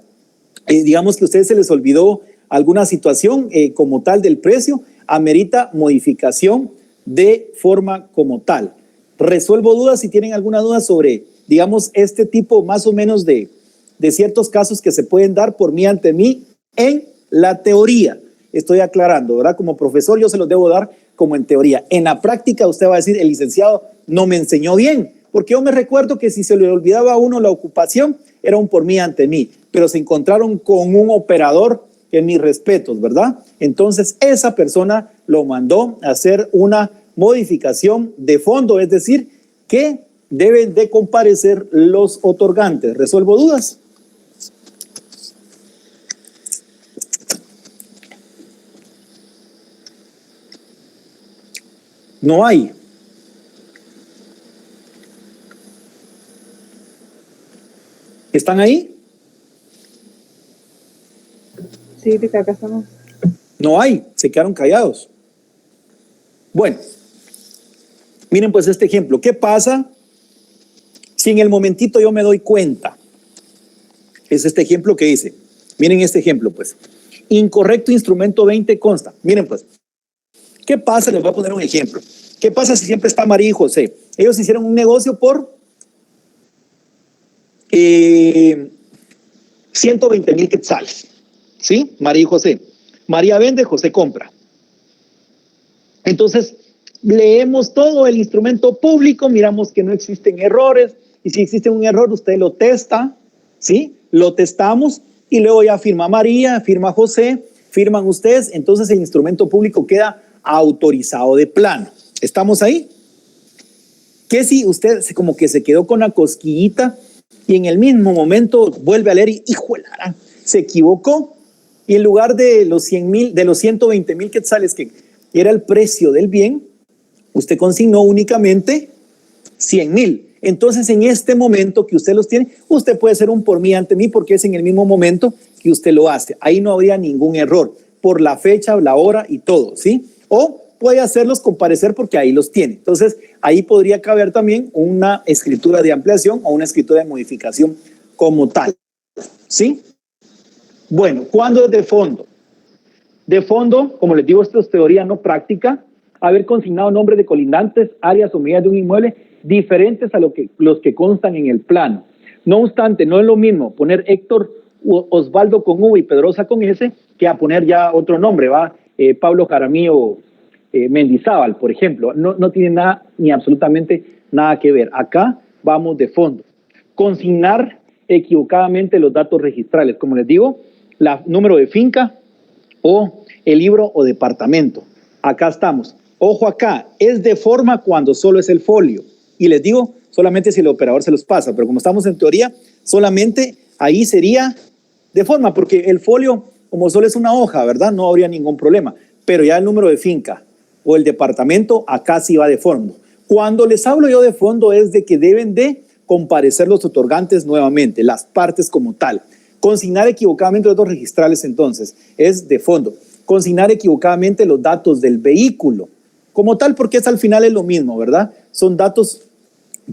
Digamos que a ustedes se les olvidó alguna situación como tal del precio, amerita modificación de forma como tal. Resuelvo dudas si tienen alguna duda sobre, digamos, este tipo más o menos de ciertos casos que se pueden dar por mí ante mí en la teoría. Estoy aclarando, ¿verdad? Como profesor yo se los debo dar como en teoría. En la práctica usted va a decir, el licenciado no me enseñó bien, porque yo me recuerdo que si se le olvidaba a uno la ocupación, era un por mí ante mí, pero se encontraron con un operador en mis respetos, ¿verdad? Entonces esa persona lo mandó a hacer una modificación de fondo, es decir, que deben de comparecer los otorgantes. ¿Resuelvo dudas? No hay. ¿Están ahí? Sí, de acá estamos. No hay, se quedaron callados. Bueno, miren pues este ejemplo. ¿Qué pasa si en el momentito yo me doy cuenta? Es este ejemplo que dice. Miren este ejemplo pues. Incorrecto instrumento 20 consta. Miren pues. ¿Qué pasa? Les voy a poner un ejemplo. ¿Qué pasa si siempre está María y José? Ellos hicieron un negocio por 120,000 quetzales. ¿Sí? María y José. María vende, José compra. Entonces, leemos todo el instrumento público, miramos que no existen errores, y si existe un error, usted lo testa, ¿sí? Lo testamos, y luego ya firma María, firma José, firman ustedes, entonces el instrumento público queda autorizado de plano. ¿Estamos ahí? ¿Qué si usted como que se quedó con la cosquillita y en el mismo momento vuelve a leer y ¡híjole! Se equivocó y en lugar de los 100,000, de los 120,000 quetzales que era el precio del bien, usted consignó únicamente 100,000. Entonces, en este momento que usted los tiene, usted puede hacer un por mí ante mí porque es en el mismo momento que usted lo hace. Ahí no habría ningún error por la fecha, la hora y todo, ¿sí? O puede hacerlos comparecer porque ahí los tiene. Entonces, ahí podría caber también una escritura de ampliación o una escritura de modificación como tal, ¿sí? Bueno, ¿cuándo es de fondo? De fondo, como les digo, esto es teoría no práctica, haber consignado nombres de colindantes, áreas o medidas de un inmueble diferentes a los que constan en el plano. No obstante, no es lo mismo poner Héctor Osvaldo con V y Pedrosa con S que a poner ya otro nombre, ¿va? Pablo Jaramillo Mendizábal, por ejemplo. No tiene nada, ni absolutamente nada que ver. Acá vamos de fondo. Consignar equivocadamente los datos registrales, como les digo, número de finca o el libro o departamento. Acá estamos. Ojo acá, es de forma cuando solo es el folio. Y les digo, solamente si el operador se los pasa, pero como estamos en teoría, solamente ahí sería de forma, porque el folio, como solo es una hoja, ¿verdad? No habría ningún problema. Pero ya el número de finca o el departamento, acá sí va de fondo. Cuando les hablo yo de fondo es de que deben de comparecer los otorgantes nuevamente, las partes como tal. Consignar equivocadamente los datos registrales, entonces, es de fondo. Consignar equivocadamente los datos del vehículo, como tal, porque al final es lo mismo, ¿verdad? Son datos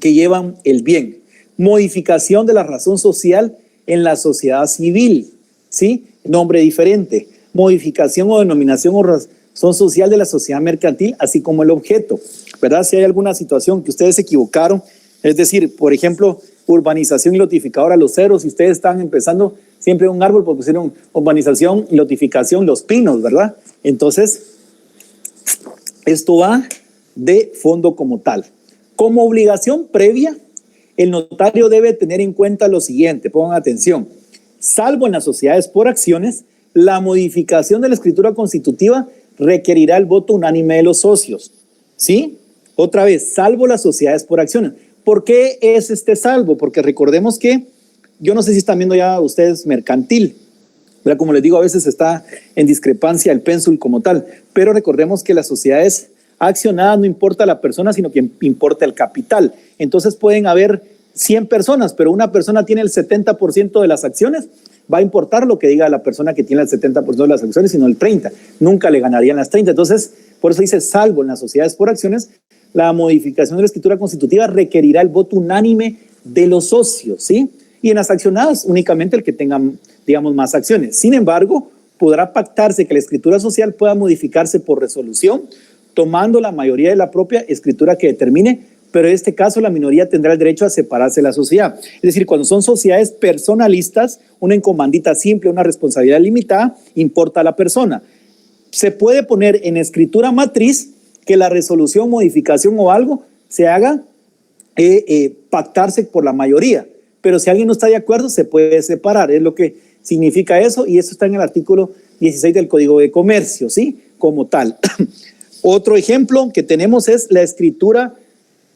que llevan el bien. Modificación de la razón social en la sociedad civil, ¿sí? Nombre diferente. Modificación o denominación o razón social de la sociedad mercantil, así como el objeto, ¿verdad? Si hay alguna situación que ustedes se equivocaron, es decir, por ejemplo, urbanización y lotificadora, los ceros, si ustedes están empezando siempre un árbol, pues pusieron urbanización y lotificación, los pinos, ¿verdad? Entonces, esto va de fondo como tal. Como obligación previa, el notario debe tener en cuenta lo siguiente, pongan atención, salvo en las sociedades por acciones, la modificación de la escritura constitutiva requerirá el voto unánime de los socios, ¿sí? Otra vez, salvo las sociedades por acciones. ¿Por qué es este salvo? Porque recordemos que, yo no sé si están viendo ya ustedes mercantil, ¿verdad? Como les digo, a veces está en discrepancia el pénsul como tal, pero recordemos que las sociedades accionadas no importa la persona, sino que importa el capital. Entonces pueden haber 100 personas, pero una persona tiene el 70% de las acciones, va a importar lo que diga la persona que tiene el 70% de las acciones, sino el 30%. Nunca le ganarían las 30%. Entonces, por eso dice salvo en las sociedades por acciones, la modificación de la escritura constitutiva requerirá el voto unánime de los socios, ¿sí? Y en las accionadas únicamente el que tenga, digamos, más acciones. Sin embargo, podrá pactarse que la escritura social pueda modificarse por resolución, tomando la mayoría de la propia escritura que determine, pero en este caso la minoría tendrá el derecho a separarse de la sociedad. Es decir, cuando son sociedades personalistas, una encomandita simple, una responsabilidad limitada, importa a la persona. Se puede poner en escritura matriz que la resolución, modificación o algo se haga pactarse por la mayoría, pero si alguien no está de acuerdo se puede separar, es lo que significa eso, y eso está en el artículo 16 del Código de Comercio, ¿sí? Como tal. Otro ejemplo que tenemos es la escritura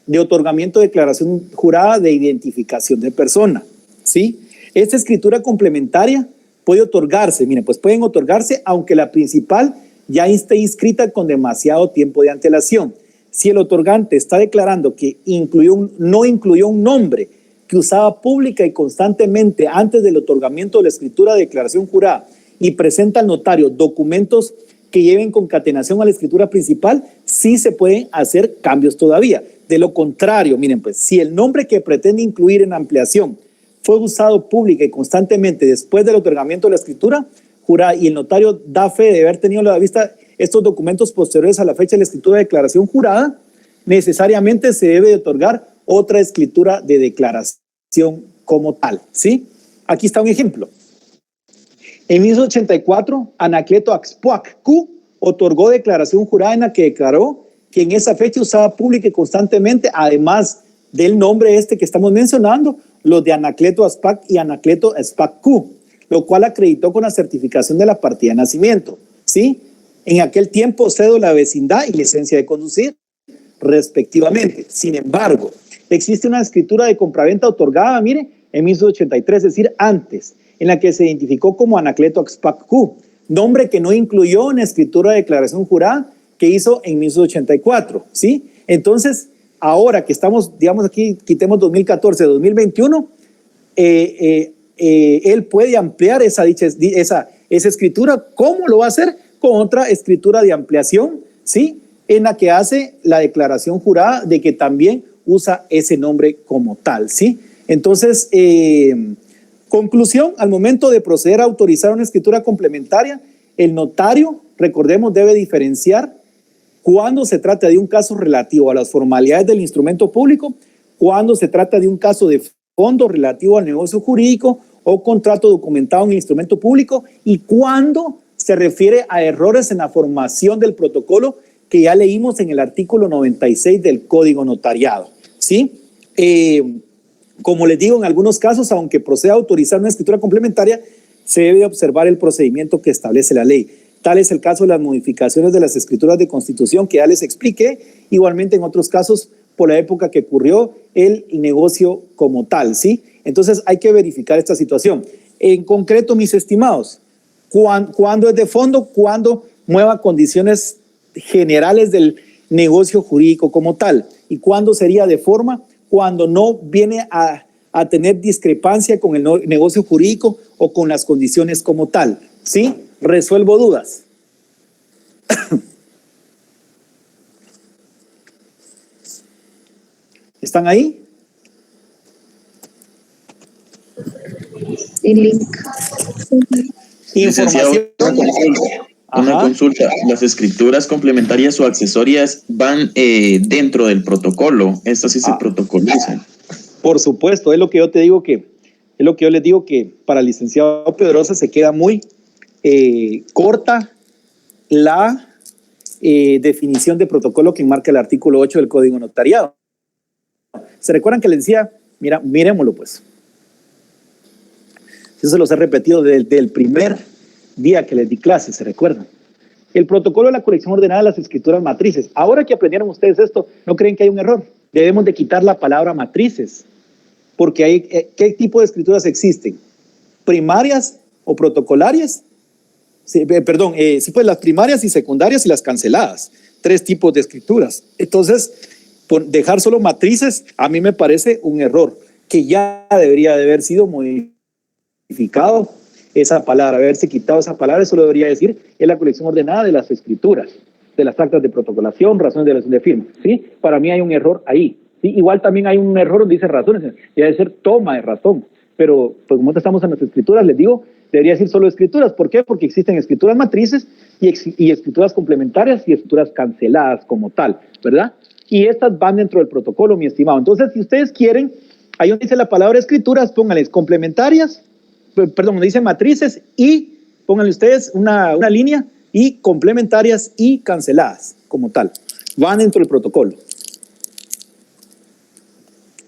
de otorgamiento de declaración jurada de identificación de persona, ¿sí? Esta escritura complementaria puede otorgarse, miren, pues pueden otorgarse aunque la principal ya esté inscrita con demasiado tiempo de antelación. Si el otorgante está declarando que no incluyó un nombre que usaba pública y constantemente antes del otorgamiento de la escritura de declaración jurada y presenta al notario documentos que lleven concatenación a la escritura principal, sí se pueden hacer cambios todavía. De lo contrario, miren, pues si el nombre que pretende incluir en ampliación fue usado pública y constantemente después del otorgamiento de la escritura jurada y el notario da fe de haber tenido a la vista estos documentos posteriores a la fecha de la escritura de declaración jurada, necesariamente se debe de otorgar otra escritura de declaración como tal, ¿sí? Aquí está un ejemplo. En 1984, Anacleto Axpuac Q otorgó declaración jurada en la que declaró que en esa fecha usaba pública y constantemente, además del nombre este que estamos mencionando, los de Anacleto Aspac y Anacleto Aspac Q, lo cual acreditó con la certificación de la partida de nacimiento, ¿sí? En aquel tiempo cédula de vecindad y licencia de conducir, respectivamente. Sin embargo, existe una escritura de compraventa otorgada, mire, en 1983, es decir, antes, en la que se identificó como Anacleto Axpac Q, nombre que no incluyó en la escritura de declaración jurada que hizo en 1984, ¿sí? Entonces, ahora que estamos, digamos aquí, quitemos 2014, 2021, él puede ampliar esa escritura. ¿Cómo lo va a hacer? Con otra escritura de ampliación, ¿sí? En la que hace la declaración jurada de que también usa ese nombre como tal, ¿sí? Entonces, conclusión, al momento de proceder a autorizar una escritura complementaria, el notario, recordemos, debe diferenciar cuando se trata de un caso relativo a las formalidades del instrumento público, cuando se trata de un caso de fondo relativo al negocio jurídico o contrato documentado en el instrumento público, y cuando se refiere a errores en la formación del protocolo que ya leímos en el artículo 96 del Código Notariado, ¿sí? Como les digo, en algunos casos, aunque proceda a autorizar una escritura complementaria, se debe observar el procedimiento que establece la ley. Tal es el caso de las modificaciones de las escrituras de constitución que ya les expliqué, igualmente en otros casos por la época que ocurrió el negocio como tal, ¿sí? Entonces hay que verificar esta situación. En concreto, mis estimados, ¿cuándo es de fondo? Cuando mueva condiciones generales del negocio jurídico como tal. ¿Y cuándo sería de forma? Cuando no viene a tener discrepancia con el negocio jurídico o con las condiciones como tal, ¿sí? Resuelvo dudas. ¿Están ahí? Licenciado, una consulta. ¿Las escrituras complementarias o accesorias van dentro del protocolo? Estas sí se protocolizan. Por supuesto, es lo que yo te digo que, es lo que yo les digo que para el licenciado Pedrosa se queda muy corta la definición de protocolo que enmarca el artículo 8 del Código Notariado. ¿Se recuerdan que les decía? Mira, miremoslo pues. Yo se los he repetido desde el primer día que les di clases, ¿se recuerdan? El protocolo de la colección ordenada de las escrituras matrices. Ahora que aprendieron ustedes esto, ¿no creen que hay un error? Debemos de quitar la palabra matrices, porque hay, ¿qué tipo de escrituras existen? ¿Primarias o protocolarias? Sí, sí, pues las primarias y secundarias y las canceladas. 3 tipos de escrituras. Entonces, dejar solo matrices a mí me parece un error, que ya debería de haber sido modificado esa palabra, haberse quitado esa palabra. Eso lo debería decir en la colección ordenada de las escrituras, de las actas de protocolación, razones de elección de firma, ¿sí? Para mí hay un error ahí, ¿sí? Igual también hay un error donde dice razones, debe ser toma de razón, pero pues como estamos en las escrituras, les digo, debería decir solo escrituras. ¿Por qué? Porque existen escrituras matrices y escrituras complementarias y escrituras canceladas como tal, ¿verdad? Y estas van dentro del protocolo, mi estimado. Entonces, si ustedes quieren, ahí donde dice la palabra escrituras, pónganles complementarias, perdón, dice matrices, y pónganle ustedes una línea, y complementarias y canceladas como tal. Van dentro del protocolo.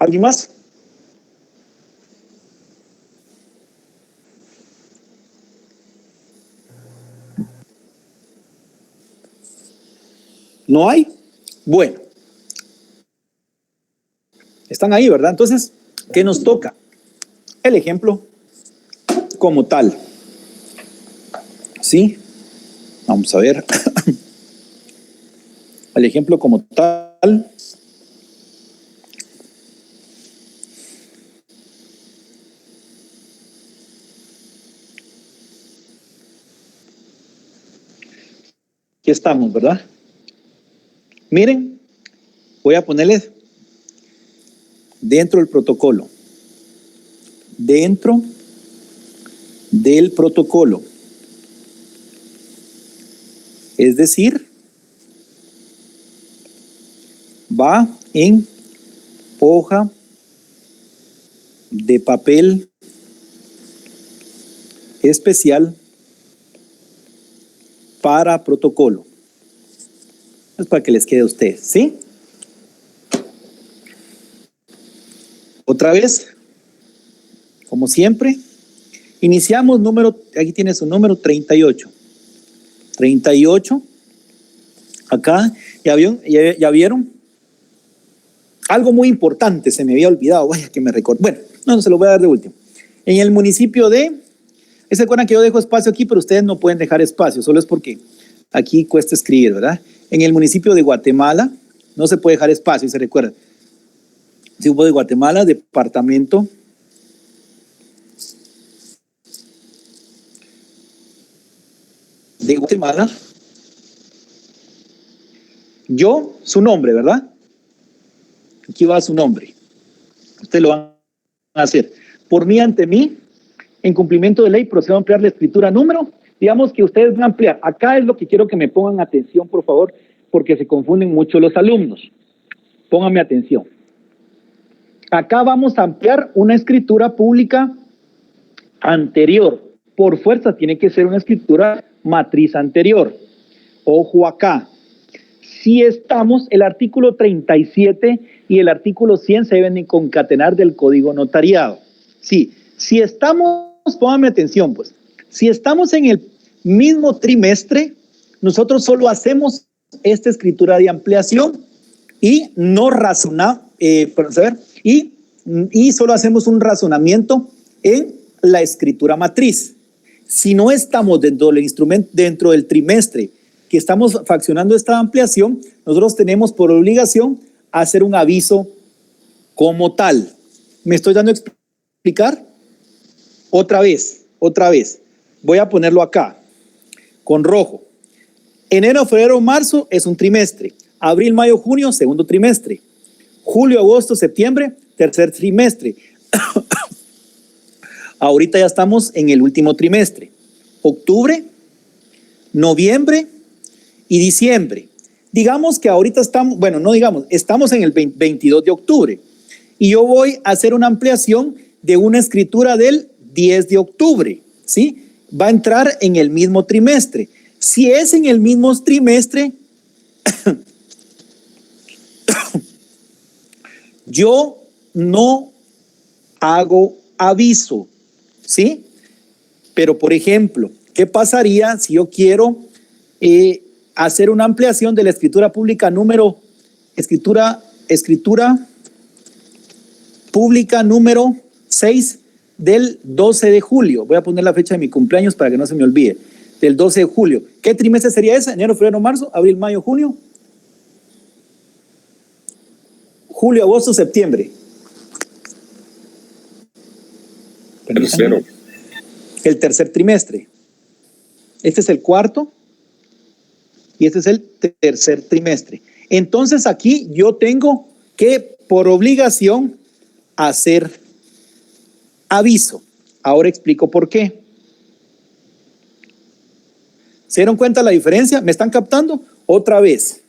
¿Alguien más? ¿No hay? Bueno. Están ahí, ¿verdad? Entonces, ¿qué nos toca? El ejemplo como tal. ¿Sí? Vamos a ver. El ejemplo como tal. Aquí estamos, ¿verdad? Miren, voy a ponerles dentro del protocolo. Dentro del protocolo. Es decir, va en hoja de papel especial para protocolo. Es para que les quede a ustedes, ¿sí? Otra vez, como siempre, iniciamos número, aquí tiene su número 38. 38. Acá, ¿ya vieron? Algo muy importante, se me había olvidado, vaya que me recordé. Bueno, no, se lo voy a dar de último. En el municipio de, ¿se acuerdan que yo dejo espacio aquí, pero ustedes no pueden dejar espacio? Solo es porque aquí cuesta escribir, ¿verdad? En el municipio de Guatemala no se puede dejar espacio, y se recuerdan. Subo de Guatemala, departamento de Guatemala. Yo, su nombre, ¿verdad? Aquí va su nombre. Ustedes lo van a hacer. Por mí, ante mí, en cumplimiento de ley, procedo a ampliar la escritura número. Digamos que ustedes van a ampliar. Acá es lo que quiero que me pongan atención, por favor, porque se confunden mucho los alumnos. Pónganme atención. Acá vamos a ampliar una escritura pública anterior. Por fuerza tiene que ser una escritura matriz anterior. Ojo acá. Si estamos, el artículo 37 y el artículo 100 se deben concatenar del Código Notariado. Sí, si estamos, pónganme atención, pues, si estamos en el mismo trimestre, nosotros solo hacemos esta escritura de ampliación y no razonamos, y solo hacemos un razonamiento en la escritura matriz. Si no estamos dentro del instrumento, dentro del trimestre que estamos fraccionando esta ampliación, nosotros tenemos por obligación hacer un aviso como tal. ¿Me estoy dando a explicar? Otra vez. Voy a ponerlo acá, con rojo. Enero, febrero, marzo es un trimestre. Abril, mayo, junio, segundo trimestre. Julio, agosto, septiembre, tercer trimestre. Ahorita ya estamos en el último trimestre. Octubre, noviembre y diciembre. Digamos que ahorita estamos, bueno, no digamos, estamos en el 22 de octubre y yo voy a hacer una ampliación de una escritura del 10 de octubre, ¿sí? Va a entrar en el mismo trimestre. Si es en el mismo trimestre, yo no hago aviso, ¿sí? Pero, por ejemplo, ¿qué pasaría si yo quiero hacer una ampliación de la escritura pública escritura pública número 6 del 12 de julio? Voy a poner la fecha de mi cumpleaños para que no se me olvide. Del 12 de julio. ¿Qué trimestre sería ese? Enero, febrero, marzo, abril, mayo, junio. Julio, agosto, septiembre. Tercero. El tercer trimestre. Este es el cuarto y este es el tercer trimestre. Entonces aquí yo tengo que por obligación hacer aviso. Ahora explico por qué. ¿Se dieron cuenta la diferencia? ¿Me están captando? Otra vez.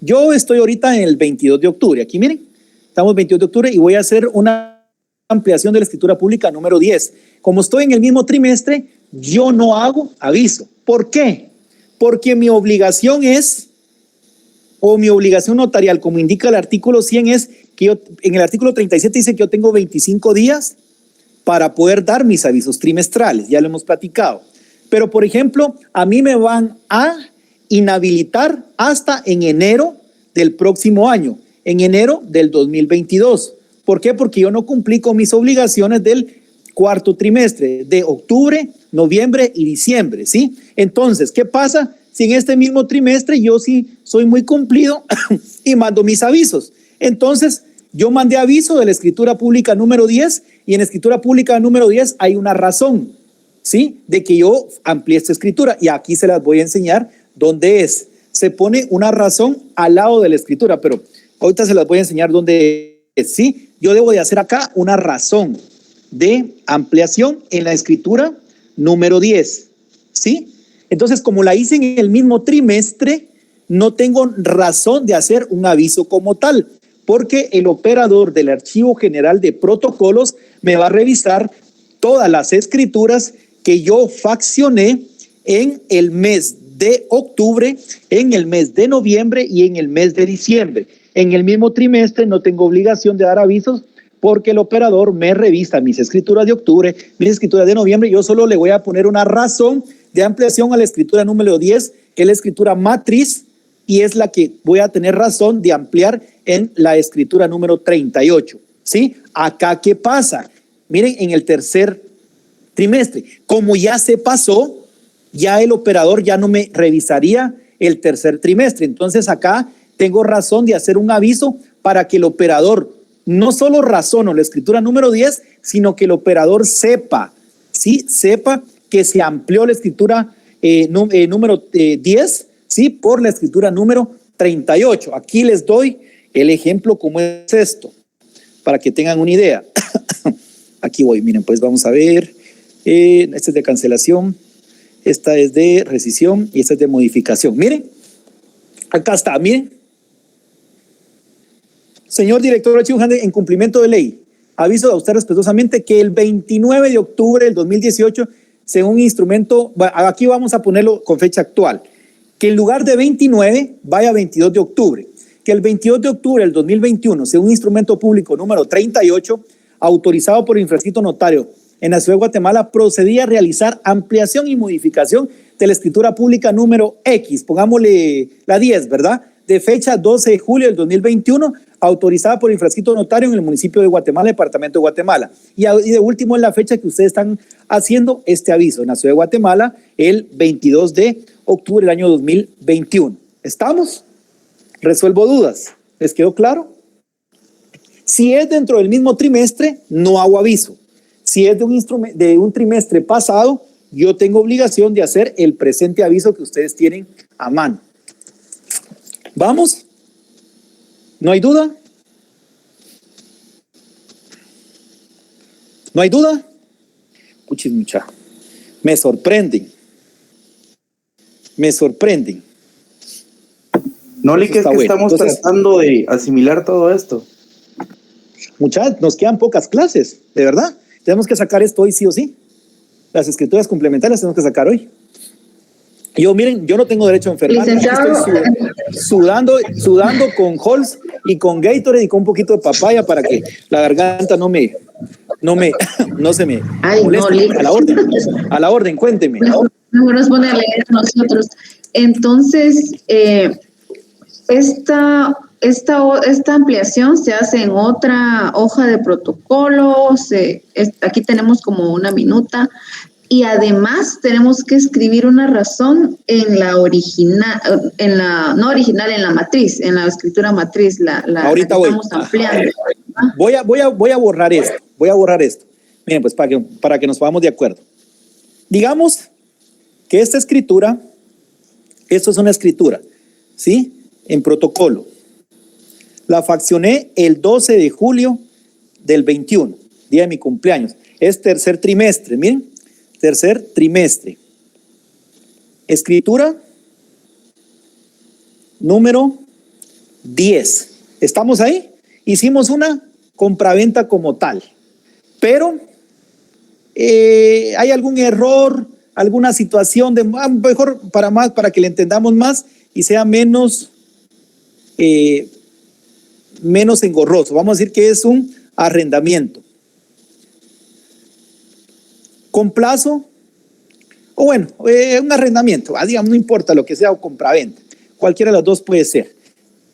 Yo estoy ahorita en el 22 de octubre. Aquí miren, estamos 22 de octubre y voy a hacer una ampliación de la escritura pública número 10. Como estoy en el mismo trimestre, yo no hago aviso. ¿Por qué? Porque mi obligación es, o mi obligación notarial, como indica el artículo 100, es que yo, en el artículo 37 dice que yo tengo 25 días para poder dar mis avisos trimestrales. Ya lo hemos platicado. Pero, por ejemplo, a mí me van a inhabilitar hasta en enero del próximo año, en enero del 2022. ¿Por qué? Porque yo no cumplí con mis obligaciones del cuarto trimestre, de octubre, noviembre y diciembre, ¿sí? Entonces, ¿qué pasa si en este mismo trimestre yo sí soy muy cumplido y mando mis avisos? Entonces, yo mandé aviso de la escritura pública número 10 y en la escritura pública número 10 hay una razón, ¿sí? De que yo amplié esta escritura y aquí se las voy a enseñar dónde es. Se pone una razón al lado de la escritura, pero ahorita se las voy a enseñar dónde es, ¿sí? Yo debo de hacer acá una razón de ampliación en la escritura número 10, ¿sí? Entonces, como la hice en el mismo trimestre, no tengo razón de hacer un aviso como tal, porque el operador del Archivo General de Protocolos me va a revisar todas las escrituras que yo faccioné en el mes de octubre, en el mes de noviembre y en el mes de diciembre. En el mismo trimestre no tengo obligación de dar avisos porque el operador me revisa mis escrituras de octubre, mis escrituras de noviembre. Yo solo le voy a poner una razón de ampliación a la escritura número 10, que es la escritura matriz, y es la que voy a tener razón de ampliar en la escritura número 38. ¿Sí? Acá, ¿qué pasa? Miren, en el tercer trimestre, como ya se pasó, ya el operador ya no me revisaría el tercer trimestre. Entonces acá tengo razón de hacer un aviso para que el operador no solo razono la escritura número 10, sino que el operador sepa, ¿sí? Sepa que se amplió la escritura número 10, ¿sí? Por la escritura número 38. Aquí les doy el ejemplo cómo es esto, para que tengan una idea. Aquí voy, miren, pues vamos a ver. Esta es de cancelación, esta es de rescisión y esta es de modificación. Miren, acá está, miren. Señor director de archivos, en cumplimiento de ley, aviso a usted respetuosamente que el 29 de octubre del 2018, según instrumento, aquí vamos a ponerlo con fecha actual, que en lugar de 29 vaya 22 de octubre, que el 22 de octubre del 2021, según instrumento público número 38, autorizado por infrascrito notario en la ciudad de Guatemala, procedía a realizar ampliación y modificación de la escritura pública número X, pongámosle la 10, ¿verdad? De fecha 12 de julio del 2021, autorizada por infrascrito notario en el municipio de Guatemala, departamento de Guatemala. Y de último es la fecha que ustedes están haciendo este aviso en la ciudad de Guatemala, el 22 de octubre del año 2021. ¿Estamos? Resuelvo dudas. ¿Les quedó claro? Si es dentro del mismo trimestre, no hago aviso. Si es de un trimestre pasado, yo tengo obligación de hacer el presente aviso que ustedes tienen a mano. ¿Vamos? ¿No hay duda? ¿No hay duda? Puchis, mucha. Me sorprenden. Me sorprenden. No, Lick, es que estamos tratando de asimilar todo esto. Muchachos, nos quedan pocas clases, de verdad. Tenemos que sacar esto hoy sí o sí. Las escrituras complementarias tenemos que sacar hoy. Yo, miren, yo no tengo derecho a enfermar. Estoy sudando con Halls y con Gatorade y con un poquito de papaya para que la garganta no se me moleste. No, a la orden, cuénteme. Mejor nos pone a leer a nosotros. Entonces, esta ampliación se hace en otra hoja de protocolo. Aquí tenemos como una minuta. Y además tenemos que escribir una razón en la original, en la matriz, en la escritura matriz, ahorita la estamos ampliando. Voy a borrar esto. Miren, pues para que nos pongamos de acuerdo. Digamos que esta escritura, esto es una escritura, ¿sí? En protocolo. La faccioné el 12 de julio del 21, día de mi cumpleaños. Es tercer trimestre, miren. Tercer trimestre. Escritura número 10. ¿Estamos ahí? Hicimos una compraventa como tal, pero hay algún error, alguna situación de mejor para que le entendamos más y sea menos engorroso. Vamos a decir que es un arrendamiento. Con plazo, o bueno, un arrendamiento, digamos, no importa lo que sea, o compraventa, cualquiera de las dos puede ser.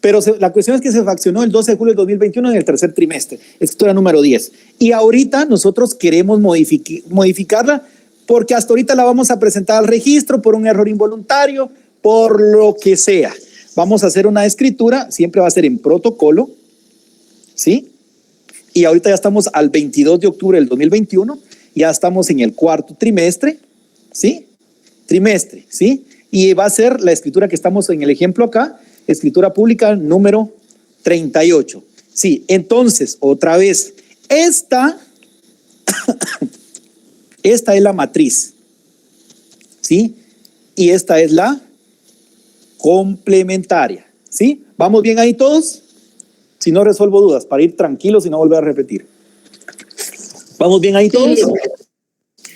Pero la cuestión es que se faccionó el 12 de julio de 2021 en el tercer trimestre, escritura número 10. Y ahorita nosotros queremos modificarla porque hasta ahorita la vamos a presentar al registro por un error involuntario, por lo que sea. Vamos a hacer una escritura, siempre va a ser en protocolo, ¿sí? Y ahorita ya estamos al 22 de octubre del 2021, ya estamos en el cuarto trimestre, ¿sí? Trimestre, ¿sí? Y va a ser la escritura que estamos en el ejemplo acá, escritura pública número 38. Sí, entonces, otra vez, esta es la matriz, ¿sí? Y esta es la complementaria, ¿sí? ¿Vamos bien ahí todos? Si no, resuelvo dudas para ir tranquilos y no volver a repetir. ¿Vamos bien ahí todos?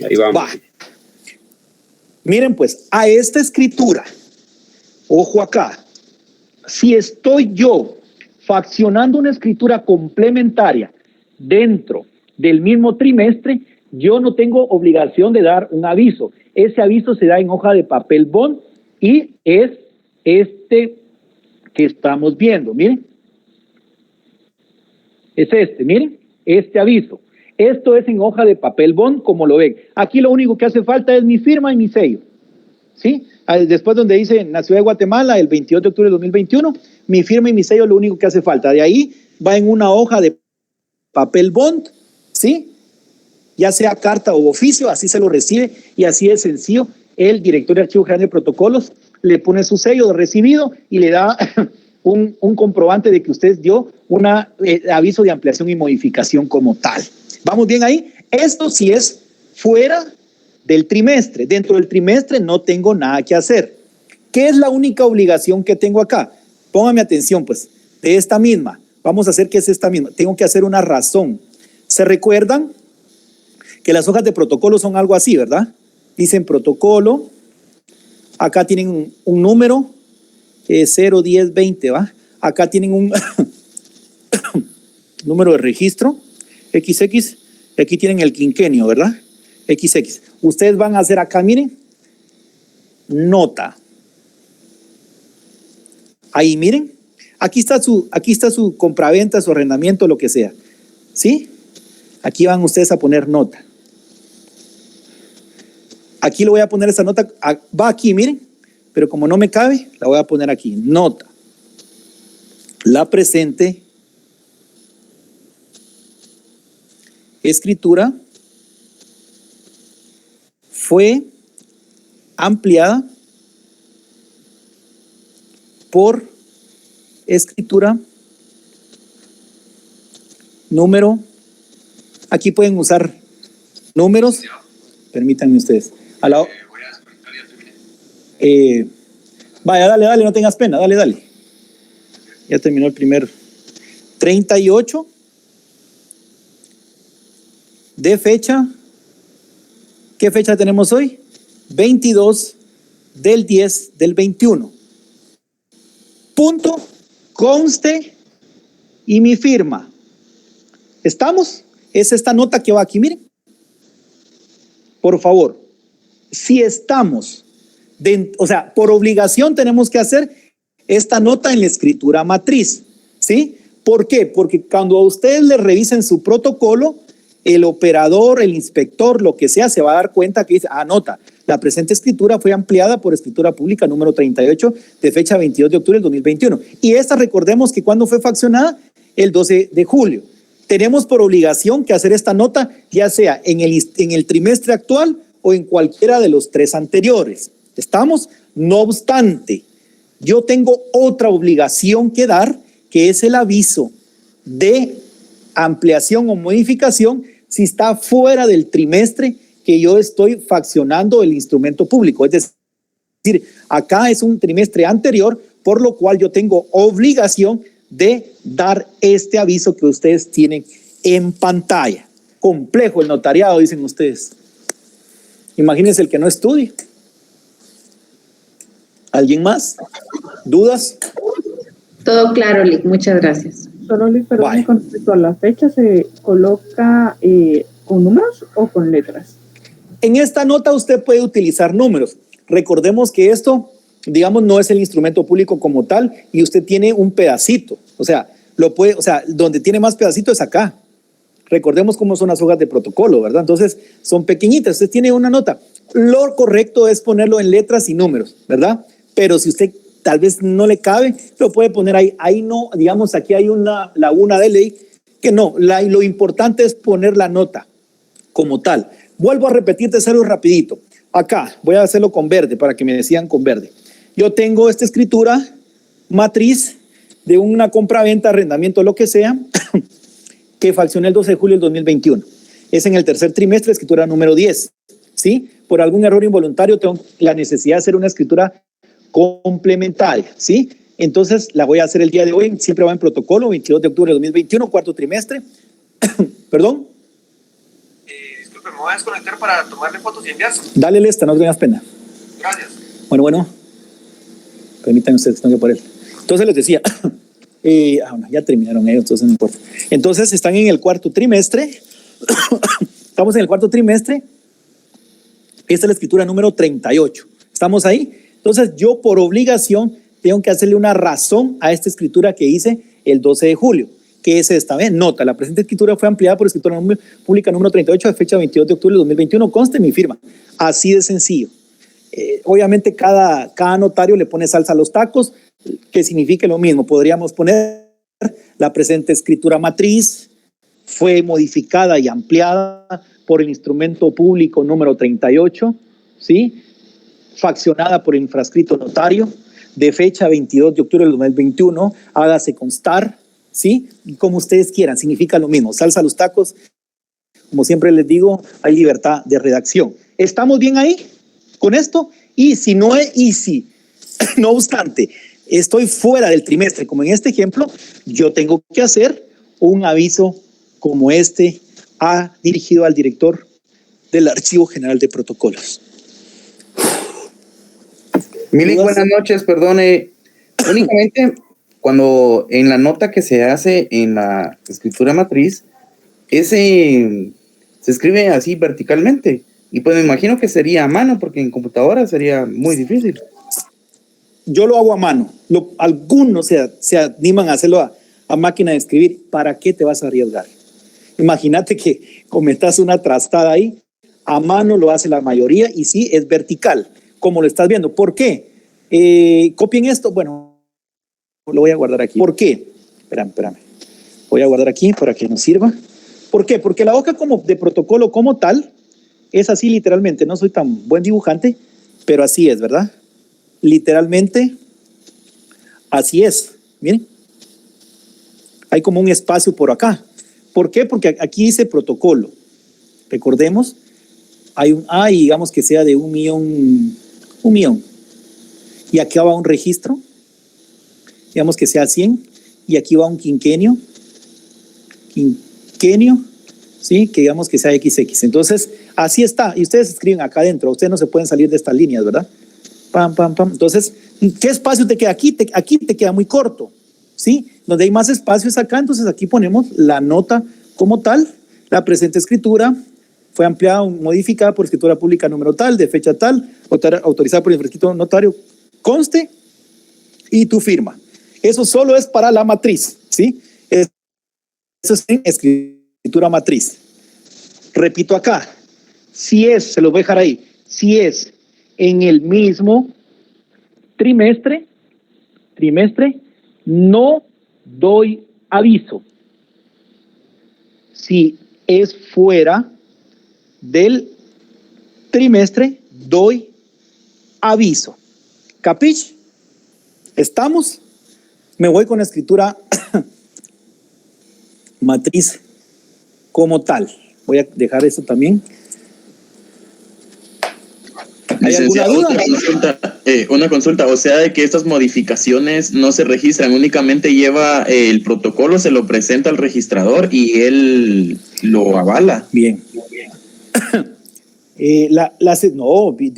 Ahí vamos. Va. Miren pues, a esta escritura, ojo acá, si estoy yo faccionando una escritura complementaria dentro del mismo trimestre, yo no tengo obligación de dar un aviso. Ese aviso se da en hoja de papel bond y es este que estamos viendo, miren. Es miren, este aviso. Esto es en hoja de papel bond, como lo ven. Aquí lo único que hace falta es mi firma y mi sello, ¿sí? Después donde dice en la ciudad de Guatemala, el 22 de octubre de 2021, mi firma y mi sello es lo único que hace falta. De ahí va en una hoja de papel bond, ¿sí? Ya sea carta o oficio, así se lo recibe y así es sencillo. El director de Archivo General de Protocolos le pone su sello de recibido y le da un comprobante de que usted dio un aviso de ampliación y modificación como tal. ¿Vamos bien ahí? Esto sí es fuera del trimestre. Dentro del trimestre no tengo nada que hacer. ¿Qué es la única obligación que tengo acá? Póngame atención, pues, de esta misma. Vamos a hacer que es esta misma. Tengo que hacer una razón. ¿Se recuerdan que las hojas de protocolo son algo así, verdad? Dicen protocolo. Acá tienen un número, 0, 10, 20, ¿va? Acá tienen un número de registro, XX. Y aquí tienen el quinquenio, ¿verdad? XX. Ustedes van a hacer acá, miren, nota. Ahí, miren, aquí está su compraventa, su arrendamiento, lo que sea. ¿Sí? Aquí van ustedes a poner nota. Aquí le voy a poner esa nota, va aquí, miren, pero como no me cabe, la voy a poner aquí. Nota. La presente escritura fue ampliada por escritura número, aquí pueden usar números, permítanme ustedes. Vaya, dale, no tengas pena, dale. Ya terminó el primer 38 de fecha. ¿Qué fecha tenemos hoy? 22 del 10 del 21. Punto, conste y mi firma. ¿Estamos? Es esta nota que va aquí, miren. Por favor, si estamos, o sea, por obligación tenemos que hacer esta nota en la escritura matriz, ¿sí? ¿Por qué? Porque cuando a ustedes le revisen su protocolo, el operador, el inspector, lo que sea, se va a dar cuenta que dice, nota, la presente escritura fue ampliada por escritura pública número 38 de fecha 22 de octubre del 2021. Y esta, recordemos que cuando fue faccionada, el 12 de julio. Tenemos por obligación que hacer esta nota, ya sea en el trimestre actual o en cualquiera de los 3 anteriores. ¿Estamos? No obstante, yo tengo otra obligación que dar, que es el aviso de ampliación o modificación si está fuera del trimestre que yo estoy faccionando el instrumento público. Es decir, acá es un trimestre anterior, por lo cual yo tengo obligación de dar este aviso que ustedes tienen en pantalla. Complejo el notariado, dicen ustedes. Imagínense el que no estudie. ¿Alguien más? ¿Dudas? Todo claro, Lick. Muchas gracias. Solo, Lick, perdón, con respecto a la fecha, ¿se coloca con números o con letras? En esta nota usted puede utilizar números. Recordemos que esto, digamos, no es el instrumento público como tal y usted tiene un pedacito. O sea, donde tiene más pedacito es acá. Recordemos cómo son las hojas de protocolo, ¿verdad? Entonces, son pequeñitas. Usted tiene una nota. Lo correcto es ponerlo en letras y números, ¿verdad? Pero si usted tal vez no le cabe, lo puede poner ahí. Ahí no, digamos, aquí hay una laguna de ley que no. Lo importante es poner la nota como tal. Vuelvo a repetirte algo rapidito. Acá, voy a hacerlo con verde para que me decían con verde. Yo tengo esta escritura matriz de una compra-venta, arrendamiento, lo que sea, que faccioné el 12 de julio del 2021. Es en el tercer trimestre, escritura número 10. ¿Sí? Por algún error involuntario tengo la necesidad de hacer una escritura complementaria. ¿Sí? Entonces la voy a hacer el día de hoy. Siempre va en protocolo, 22 de octubre de 2021, cuarto trimestre. Perdón. Disculpe, me voy a desconectar para tomarle fotos y enviarse. Dale, Lesta, no tengas pena. Gracias. Bueno. Permítanme ustedes, tengo que por él. Entonces les decía, ya terminaron ellos, entonces no importa. Entonces están en el cuarto trimestre. Estamos en el cuarto trimestre. Esta es la escritura número 38. ¿Estamos ahí? Entonces yo por obligación tengo que hacerle una razón a esta escritura que hice el 12 de julio. Que es esta vez. Nota, la presente escritura fue ampliada por escritura pública número 38 de fecha 22 de octubre de 2021. Conste mi firma. Así de sencillo. Obviamente cada notario le pone salsa a los tacos, que signifique lo mismo. Podríamos poner la presente escritura matriz fue modificada y ampliada por el instrumento público número 38, ¿sí? Faccionada por el infrascrito notario, de fecha 22 de octubre del 2021, hágase constar, ¿sí? Como ustedes quieran, significa lo mismo. Salsa a los tacos, como siempre les digo, hay libertad de redacción. ¿Estamos bien ahí con esto? Y si no no obstante, estoy fuera del trimestre, como en este ejemplo, yo tengo que hacer un aviso como este dirigido al director del Archivo General de Protocolos. Milik, buenas noches, perdone. Únicamente cuando en la nota que se hace en la escritura matriz, se escribe así verticalmente. Y pues me imagino que sería a mano, porque en computadora sería muy difícil. Yo lo hago a mano. Algunos se animan a hacerlo a máquina de escribir. ¿Para qué te vas a arriesgar? Imagínate que cometas una trastada ahí. A mano lo hace la mayoría y sí, es vertical, como lo estás viendo. ¿Por qué? Copien esto. Bueno, lo voy a guardar aquí. ¿Por qué? Espérame. Voy a guardar aquí para que nos sirva. ¿Por qué? Porque la hoja como de protocolo como tal es así literalmente. No soy tan buen dibujante, pero así es, ¿verdad? Literalmente, así es. Miren, hay como un espacio por acá. ¿Por qué? Porque aquí dice protocolo. Recordemos, hay digamos que sea de un millón. Y aquí va un registro, digamos que sea 100, y aquí va un quinquenio, ¿sí? Que digamos que sea XX. Entonces, así está. Y ustedes escriben acá adentro. Ustedes no se pueden salir de estas líneas, ¿verdad? Pam. Entonces, ¿qué espacio te queda aquí? Aquí te queda muy corto, ¿sí? Donde hay más espacio es acá. Entonces, aquí ponemos la nota como tal. La presente escritura fue ampliada o modificada por escritura pública número tal, de fecha tal, autorizada por el infrascrito notario, conste, y tu firma. Eso solo es para la matriz, ¿sí? Eso es en escritura matriz. Repito acá, se los voy a dejar ahí, si es en el mismo trimestre, no doy aviso. Si es fuera del trimestre, doy aviso. ¿Capich? ¿Estamos? Me voy con la escritura matriz como tal. Voy a dejar eso también. ¿Hay alguna duda? Una consulta, o sea, de que estas modificaciones no se registran, únicamente lleva el protocolo, se lo presenta al registrador y él lo avala. Bien.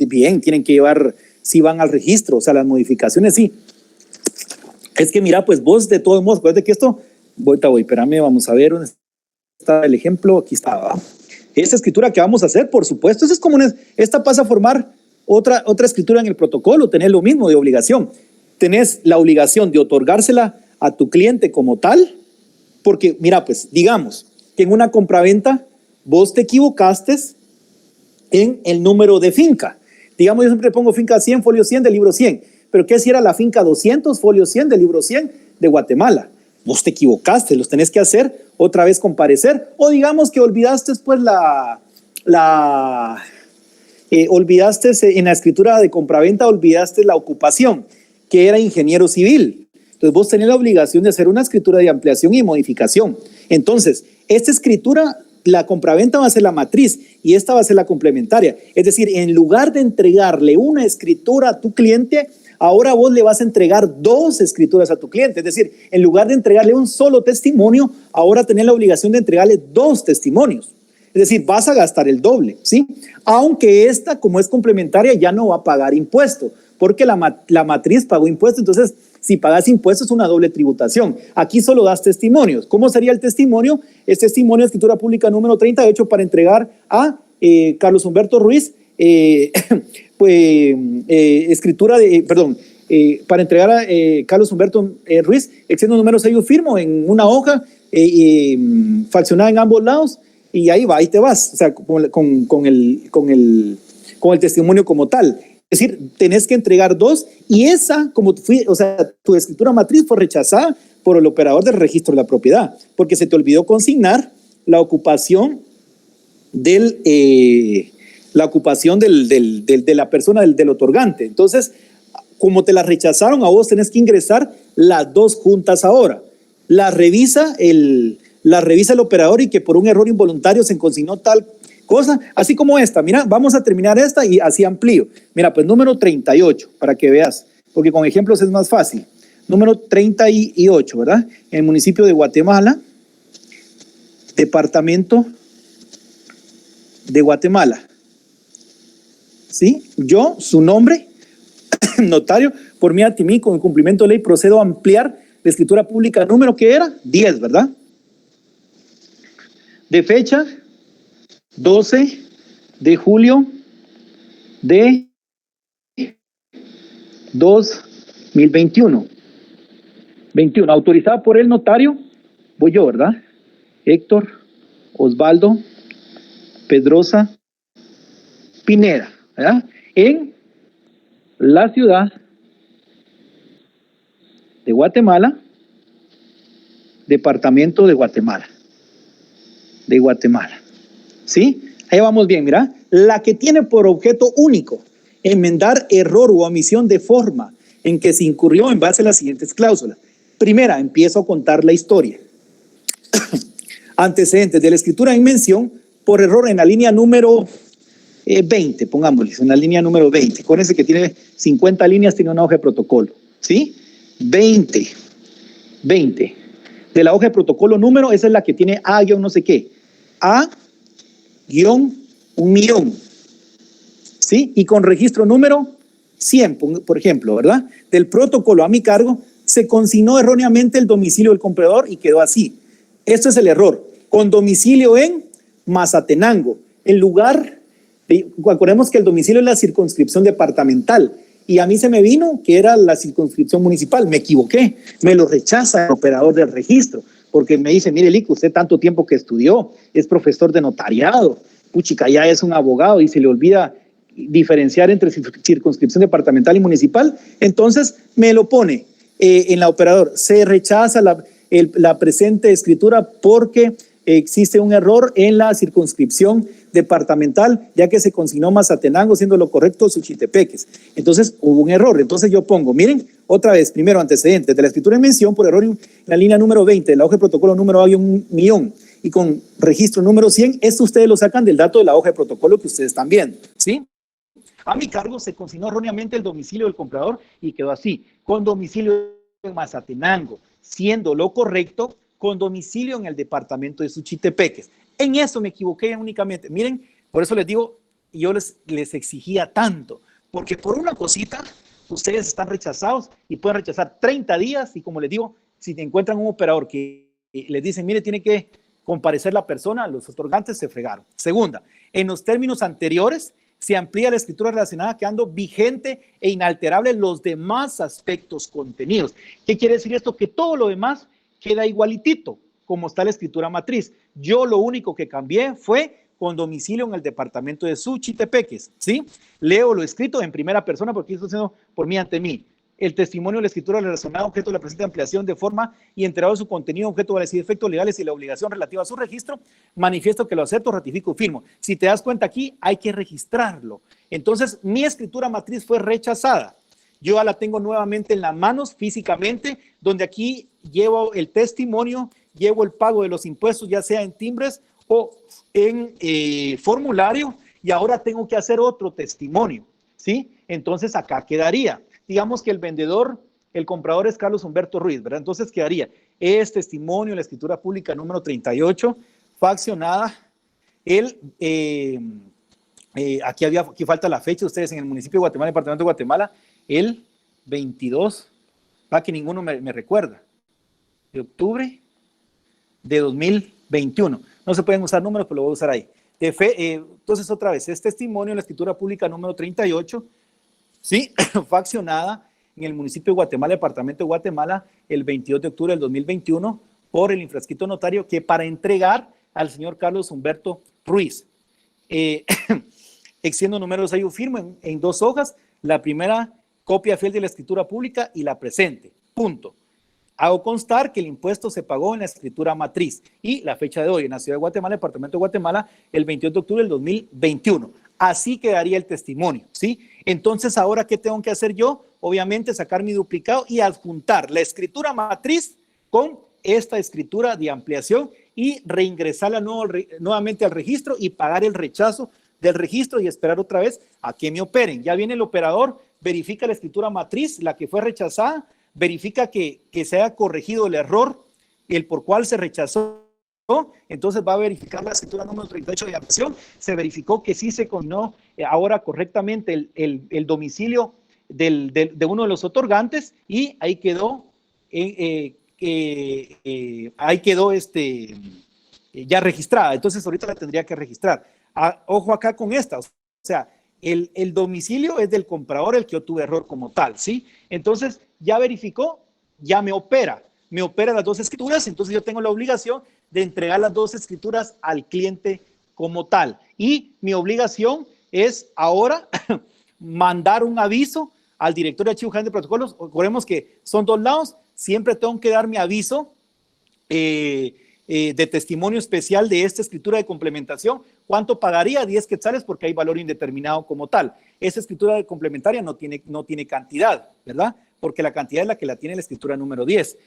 Bien, tienen que llevar, si van al registro, o sea, las modificaciones sí. Es que mira, pues vos de todos modos, acuérdate que esto, espérame, vamos a ver dónde está el ejemplo, aquí está. Esta escritura que vamos a hacer, por supuesto, es como esta pasa a formar otra escritura en el protocolo, tenés lo mismo de obligación. Tenés la obligación de otorgársela a tu cliente como tal, porque mira, pues digamos que en una compraventa vos te equivocaste en el número de finca. Digamos, yo siempre pongo finca 100, folio 100 del libro 100, pero ¿qué si era la finca 200, folio 100 del libro 100 de Guatemala? Vos te equivocaste, los tenés que hacer otra vez comparecer, o digamos que olvidaste pues olvidaste en la escritura de compraventa, olvidaste la ocupación, que era ingeniero civil. Entonces vos tenés la obligación de hacer una escritura de ampliación y modificación. Entonces, esta escritura, la compraventa va a ser la matriz y esta va a ser la complementaria. Es decir, en lugar de entregarle una escritura a tu cliente, ahora vos le vas a entregar 2 escrituras a tu cliente. Es decir, en lugar de entregarle un solo testimonio, ahora tenés la obligación de entregarle 2 testimonios. Es decir, vas a gastar el doble, ¿sí? Aunque esta, como es complementaria, ya no va a pagar impuesto, porque la matriz pagó impuesto. Entonces, si pagas impuestos, es una doble tributación. Aquí solo das testimonios. ¿Cómo sería el testimonio? Es testimonio de escritura pública número 38 para entregar a Carlos Humberto Ruiz, para entregar a Carlos Humberto Ruiz, extiendo número sello firmo en una hoja faccionada en ambos lados, y ahí te vas, o sea, con el testimonio como tal. Es decir, tenés que entregar 2 y esa, tu escritura matriz fue rechazada por el operador del registro de la propiedad, porque se te olvidó consignar la ocupación de la persona del otorgante. Entonces, como te la rechazaron, a vos tenés que ingresar las dos juntas ahora. La revisa el operador y que por un error involuntario se consignó tal cosa, así como esta. Mira, vamos a terminar esta y así amplío. Mira, pues número 38, para que veas, porque con ejemplos es más fácil. Número 38, ¿verdad? En el municipio de Guatemala, departamento de Guatemala. ¿Sí? Yo, su nombre, notario, por mí ante mí, con el cumplimiento de ley, procedo a ampliar la escritura pública, número que era 10, ¿verdad? De fecha 12 de julio de 2021. 21, autorizada por el notario, voy yo, ¿verdad? Héctor Osvaldo Pedrosa Pineda, ¿verdad? En la ciudad de Guatemala, departamento de Guatemala. ¿Sí? Ahí vamos bien, mira. La que tiene por objeto único enmendar error u omisión de forma en que se incurrió en base a las siguientes cláusulas. Primera, empiezo a contar la historia. Antecedentes de la escritura en mención por error en la línea número 20, pongámosle, en la línea número 20. Acuérdense que tiene 50 líneas, tiene una hoja de protocolo. ¿Sí? 20. De la hoja de protocolo número, esa es la que tiene A- no sé qué. A-1,000,000. ¿Sí? Y con registro número 100, por ejemplo, ¿verdad? Del protocolo a mi cargo, se consignó erróneamente el domicilio del comprador y quedó así. Esto es el error. Con domicilio en Mazatenango. El lugar, acordemos que el domicilio es la circunscripción departamental. Y a mí se me vino que era la circunscripción municipal. Me equivoqué. Me lo rechaza el operador del registro. Porque me dice, mire, Lico, usted tanto tiempo que estudió, es profesor de notariado. Puchica, ya es un abogado y se le olvida diferenciar entre circunscripción departamental y municipal. Entonces me lo pone en la operador. Se rechaza la presente escritura porque existe un error en la circunscripción departamental, ya que se consignó Mazatenango, siendo lo correcto Suchitepeques. Entonces hubo un error. Entonces yo pongo, miren, otra vez, primero antecedentes de la escritura en mención por error en la línea número 20 de la hoja de protocolo número A-1,000,000 y con registro número 100. Esto ustedes lo sacan del dato de la hoja de protocolo que ustedes están viendo, ¿sí? A mi cargo se consignó erróneamente el domicilio del comprador y quedó así, con domicilio en Mazatenango, siendo lo correcto con domicilio en el departamento de Suchitepeques. En eso me equivoqué únicamente. Miren, por eso les digo, yo les exigía tanto, porque por una cosita ustedes están rechazados y pueden rechazar 30 días y como les digo, si te encuentran un operador que les dicen, mire, tiene que comparecer la persona, los otorgantes se fregaron. Segunda, en los términos anteriores se amplía la escritura relacionada quedando vigente e inalterable los demás aspectos contenidos. ¿Qué quiere decir esto? Que todo lo demás queda igualitito, como está la escritura matriz. Yo lo único que cambié fue con domicilio en el departamento de Suchitepeques, ¿sí? Leo lo escrito en primera persona porque esto está haciendo por mí ante mí. El testimonio de la escritura relacionada objeto de la presente ampliación de forma y enterado de su contenido, objeto de los efectos legales y la obligación relativa a su registro, manifiesto que lo acepto, ratifico y firmo. Si te das cuenta aquí, hay que registrarlo. Entonces, mi escritura matriz fue rechazada. Yo ya la tengo nuevamente en las manos físicamente, donde aquí llevo el testimonio, llevo el pago de los impuestos, ya sea en timbres o en formulario, y ahora tengo que hacer otro testimonio, ¿sí? Entonces, acá quedaría. Digamos que el vendedor, el comprador es Carlos Humberto Ruiz, ¿verdad? Entonces quedaría, es testimonio, la escritura pública número 38, faccionada, aquí falta la fecha, ustedes en el municipio de Guatemala, departamento de Guatemala, el 22, para que ninguno me recuerda, de octubre de 2021. No se pueden usar números, pero lo voy a usar ahí. Entonces, otra vez, es testimonio, la escritura pública número 38, ¿sí? Faccionada en el municipio de Guatemala, departamento de Guatemala, el 22 de octubre del 2021, por el infrascrito notario, que para entregar al señor Carlos Humberto Ruiz. Extiendo números ahí, firmo en 2 hojas, la primera copia fiel de la escritura pública y la presente, punto. Hago constar que el impuesto se pagó en la escritura matriz y la fecha de hoy en la ciudad de Guatemala, departamento de Guatemala, el 28 de octubre del 2021. Así quedaría el testimonio, ¿sí? Entonces, ¿ahora qué tengo que hacer yo? Obviamente, sacar mi duplicado y adjuntar la escritura matriz con esta escritura de ampliación y reingresarla nuevamente al registro y pagar el rechazo del registro y esperar otra vez a que me operen. Ya viene el operador, verifica la escritura matriz, la que fue rechazada, verifica que se haya corregido el error, el por cual se rechazó, entonces va a verificar la escritura número 38 de ampliación, se verificó que sí se combinó ahora correctamente el domicilio de uno de los otorgantes y ahí quedó, ya registrada. Entonces ahorita la tendría que registrar. Ojo acá con esta, o sea, el domicilio es del comprador, el que yo tuve error como tal, ¿sí? Entonces ya verificó, ya me opera las dos escrituras, entonces yo tengo la obligación de entregar las dos escrituras al cliente como tal. Y mi obligación es ahora mandar un aviso al director de archivo general de protocolos. Recordemos que son dos lados, siempre tengo que dar mi aviso de testimonio especial de esta escritura de complementación. ¿Cuánto pagaría? 10 quetzales porque hay valor indeterminado como tal. Esa escritura de complementaria no tiene cantidad, ¿verdad? Porque la cantidad es la que la tiene la escritura número 10.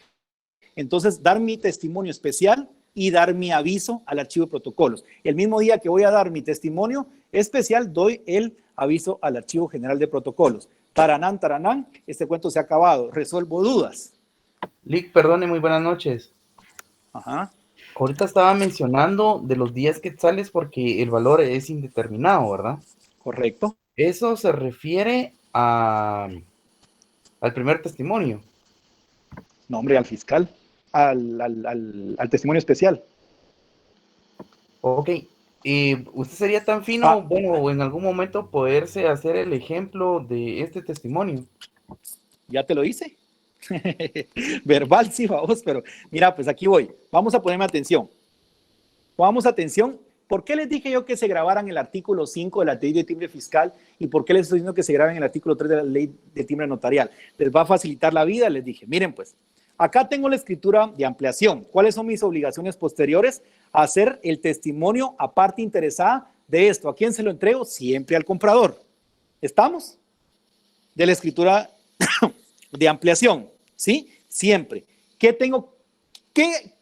Entonces, dar mi testimonio especial y dar mi aviso al archivo de protocolos. El mismo día que voy a dar mi testimonio especial, doy el aviso al archivo general de protocolos. Taranán, taranán, este cuento se ha acabado. Resuelvo dudas. Lick, perdone, muy buenas noches. Ajá. Ahorita estaba mencionando de los 10 quetzales porque el valor es indeterminado, ¿verdad? Correcto. Eso se refiere al primer testimonio. No, hombre, al fiscal, al testimonio especial. Ok. ¿Usted sería tan fino, bueno, en algún momento poderse hacer el ejemplo de este testimonio? Ya te lo hice. Verbal, sí, vamos, pero mira, pues aquí voy. Vamos a ponerme atención. Pongamos atención. ¿Por qué les dije yo que se grabaran el artículo 5 de la ley de timbre fiscal y por qué les estoy diciendo que se graben el artículo 3 de la ley de timbre notarial? Les va a facilitar la vida, les dije. Miren, pues, acá tengo la escritura de ampliación. ¿Cuáles son mis obligaciones posteriores? Hacer el testimonio a parte interesada de esto. ¿A quién se lo entrego? Siempre al comprador. ¿Estamos? De la escritura de ampliación, ¿sí? Siempre. ¿Qué tengo? ¿Qué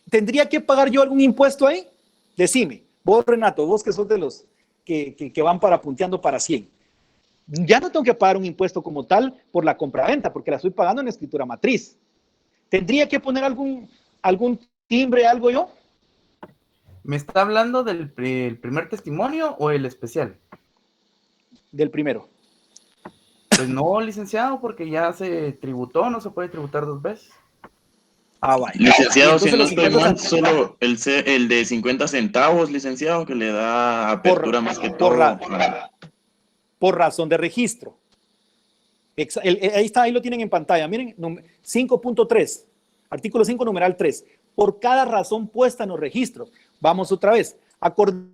tendría que pagar yo algún impuesto ahí? Decime, vos, Renato, vos que sos de los que van punteando para 100. Ya no tengo que pagar un impuesto como tal por la compraventa, porque la estoy pagando en escritura matriz. ¿Tendría que poner algún timbre, algo yo? ¿Me está hablando del primer testimonio o el especial? Del primero. Pues no, licenciado, porque ya se tributó, no se puede tributar 2 veces. Ah, vaya. Licenciado, si no estoy mal, solo el de 50 centavos, licenciado, que le da apertura más que todo. Por razón de registro. Ahí está, ahí lo tienen en pantalla. Miren, 5.3, artículo 5, numeral 3. Por cada razón puesta en los registros. Vamos otra vez. Acordémonos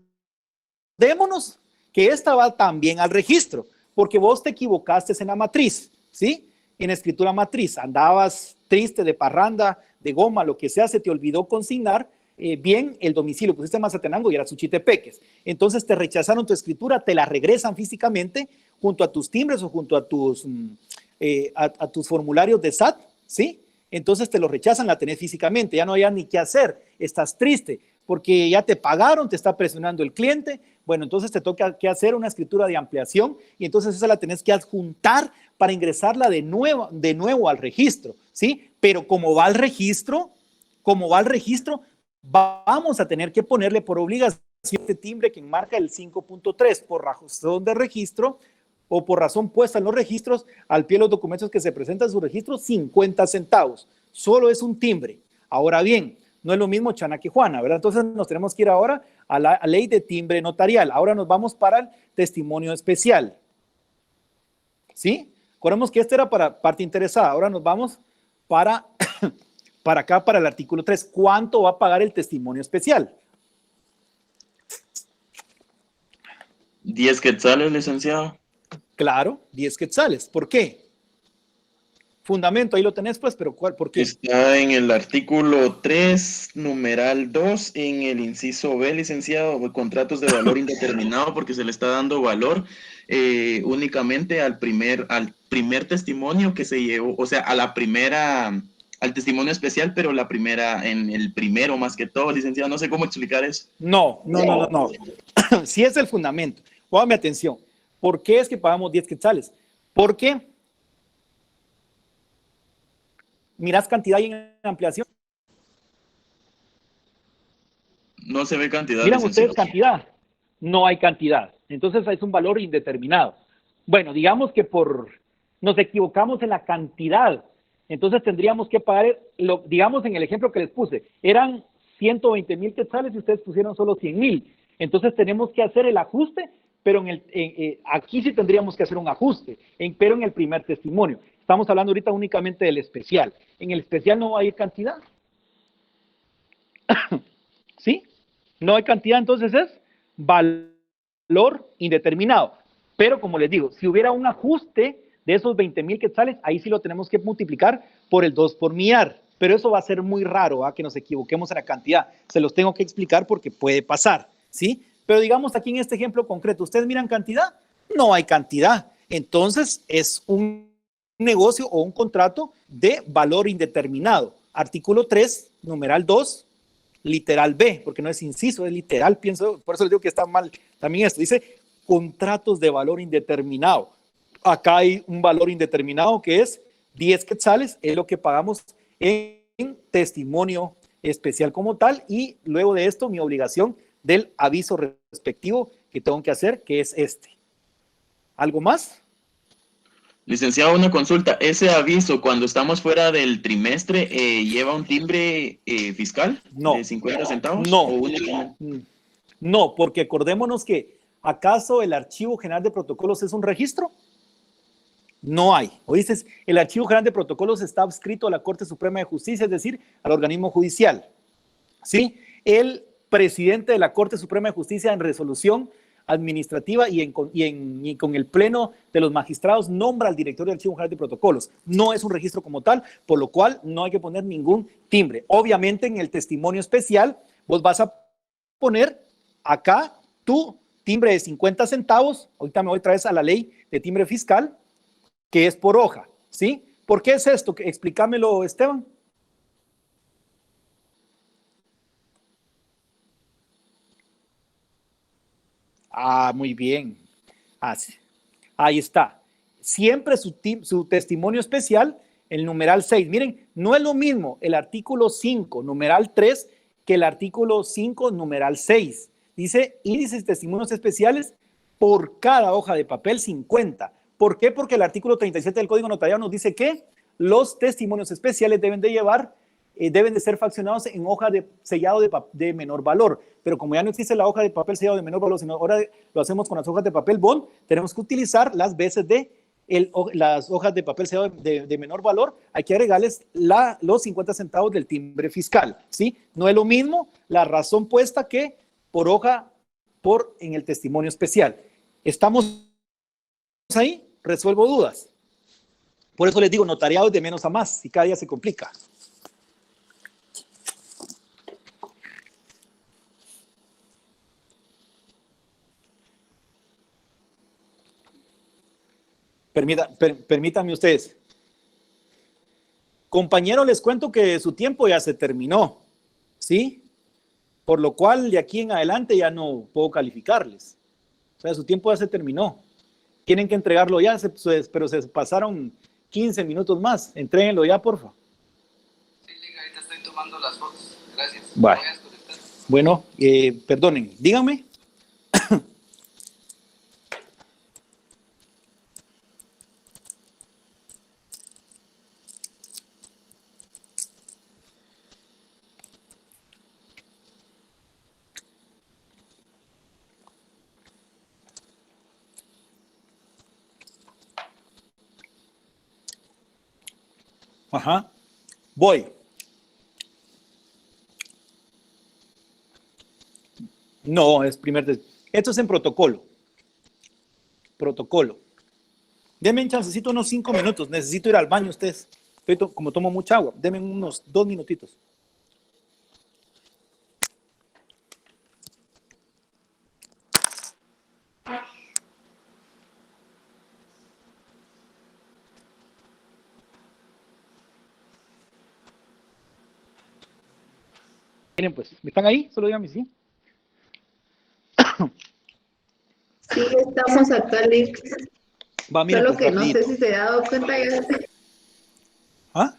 que esta va también al registro, porque vos te equivocaste en la matriz, ¿sí? En escritura matriz, andabas triste, de parranda, de goma, lo que sea, se te olvidó consignar bien el domicilio, pusiste Mazatenango y era Suchitepeques. Entonces te rechazaron tu escritura, te la regresan físicamente junto a tus timbres o junto a tus formularios de SAT, ¿sí? Entonces te lo rechazan, la tenés físicamente, ya no hay ni qué hacer, estás triste porque ya te pagaron, te está presionando el cliente. Bueno, entonces te toca que hacer una escritura de ampliación y entonces esa la tenés que adjuntar para ingresarla de nuevo al registro, ¿sí? Pero como va al registro, vamos a tener que ponerle por obligación este timbre que enmarca el 5.3 por razón de registro o por razón puesta en los registros, al pie de los documentos que se presentan en su registro, 50 centavos. Solo es un timbre. Ahora bien, no es lo mismo Chana que Juana, ¿verdad? Entonces nos tenemos que ir ahora a la ley de timbre notarial. Ahora nos vamos para el testimonio especial. ¿Sí? Recordemos que este era para parte interesada. Ahora nos vamos para acá, para el artículo 3. ¿Cuánto va a pagar el testimonio especial? 10 quetzales, licenciado. Claro, 10 quetzales. ¿Por qué? fundamento, ahí lo tenés pues, pero ¿cuál? ¿Por qué? Está en el artículo 3, numeral 2, en el inciso B, licenciado, contratos de valor indeterminado, porque se le está dando valor únicamente al primer testimonio que se llevó, o sea, al testimonio especial, pero en el primero más que todo, licenciado, no sé cómo explicar eso. No. Si es el fundamento, póngame atención. ¿Por qué es que pagamos 10 quetzales? Porque mirás cantidad y en ampliación. No se ve cantidad. Miran ustedes cantidad. No hay cantidad. Entonces es un valor indeterminado. Bueno, digamos que nos equivocamos en la cantidad. Entonces tendríamos que pagar, digamos en el ejemplo que les puse, eran 120,000 quetzales y ustedes pusieron solo 100,000. Entonces tenemos que hacer el ajuste, pero aquí sí tendríamos que hacer un ajuste, pero en el primer testimonio. Estamos hablando ahorita únicamente del especial. En el especial no hay cantidad. ¿Sí? No hay cantidad, entonces es valor indeterminado. Pero como les digo, si hubiera un ajuste de esos 20,000 quetzales, ahí sí lo tenemos que multiplicar por el 2 por millar. Pero eso va a ser muy raro, que nos equivoquemos en la cantidad. Se los tengo que explicar porque puede pasar, ¿sí? Pero digamos aquí en este ejemplo concreto, ¿ustedes miran cantidad? No hay cantidad. Entonces es un negocio o un contrato de valor indeterminado. Artículo 3, numeral 2, literal B, porque no es inciso, es literal, pienso, por eso les digo que está mal también esto. Dice contratos de valor indeterminado. Acá hay un valor indeterminado que es 10 quetzales, es lo que pagamos en testimonio especial como tal, y luego de esto mi obligación del aviso respectivo que tengo que hacer, que es este. ¿Algo más? Licenciado, una consulta. ¿Ese aviso cuando estamos fuera del trimestre lleva un timbre fiscal de 50 centavos? No, porque acordémonos que ¿acaso el Archivo General de Protocolos es un registro? No hay. ¿Oíste? El Archivo General de Protocolos está adscrito a la Corte Suprema de Justicia, es decir, al organismo judicial. ¿Sí? El presidente de la Corte Suprema de Justicia en resolución administrativa y con el pleno de los magistrados nombra al director del Archivo General de Protocolos. No es un registro como tal, por lo cual no hay que poner ningún timbre. Obviamente en el testimonio especial vos vas a poner acá tu timbre de 50 centavos. Ahorita me voy otra vez a la ley de timbre fiscal, que es por hoja, ¿sí? ¿Por qué es esto? Explícamelo, Esteban. Muy bien. Ahí está. Siempre su testimonio especial, el numeral 6. Miren, no es lo mismo el artículo 5, numeral 3, que el artículo 5, numeral 6. Dice índices de testimonios especiales por cada hoja de papel 50. ¿Por qué? Porque el artículo 37 del Código Notarial nos dice que los testimonios especiales deben de ser faccionados en hoja de sellado de menor valor. Pero como ya no existe la hoja de papel sellado de menor valor, sino ahora lo hacemos con las hojas de papel bond, tenemos que utilizar las veces de las hojas de papel sellado de menor valor. Hay que agregarles los 50 centavos del timbre fiscal, ¿sí? No es lo mismo la razón puesta que por hoja en el testimonio especial. ¿Estamos ahí? Resuelvo dudas. Por eso les digo, notariado es de menos a más y cada día se complica. Permítanme ustedes. Compañeros, les cuento que su tiempo ya se terminó, ¿sí? Por lo cual de aquí en adelante ya no puedo calificarles. O sea, su tiempo ya se terminó. Tienen que entregarlo ya, pero se pasaron 15 minutos más. Entréguenlo ya, porfa. Sí, ahorita estoy tomando las fotos. Gracias. Vale. Bueno, perdonen, díganme. Ajá. Voy. No, es esto es en protocolo. Protocolo. Denme un chancecito unos 5 minutos. Necesito ir al baño ustedes. como tomo mucha agua, denme unos 2 minutitos. Miren pues, ¿están ahí? Solo díganme sí. Sí, estamos acá, Lick. Va, miren, Solo pues, que no sé si se ha dado cuenta ya. ¿Ah?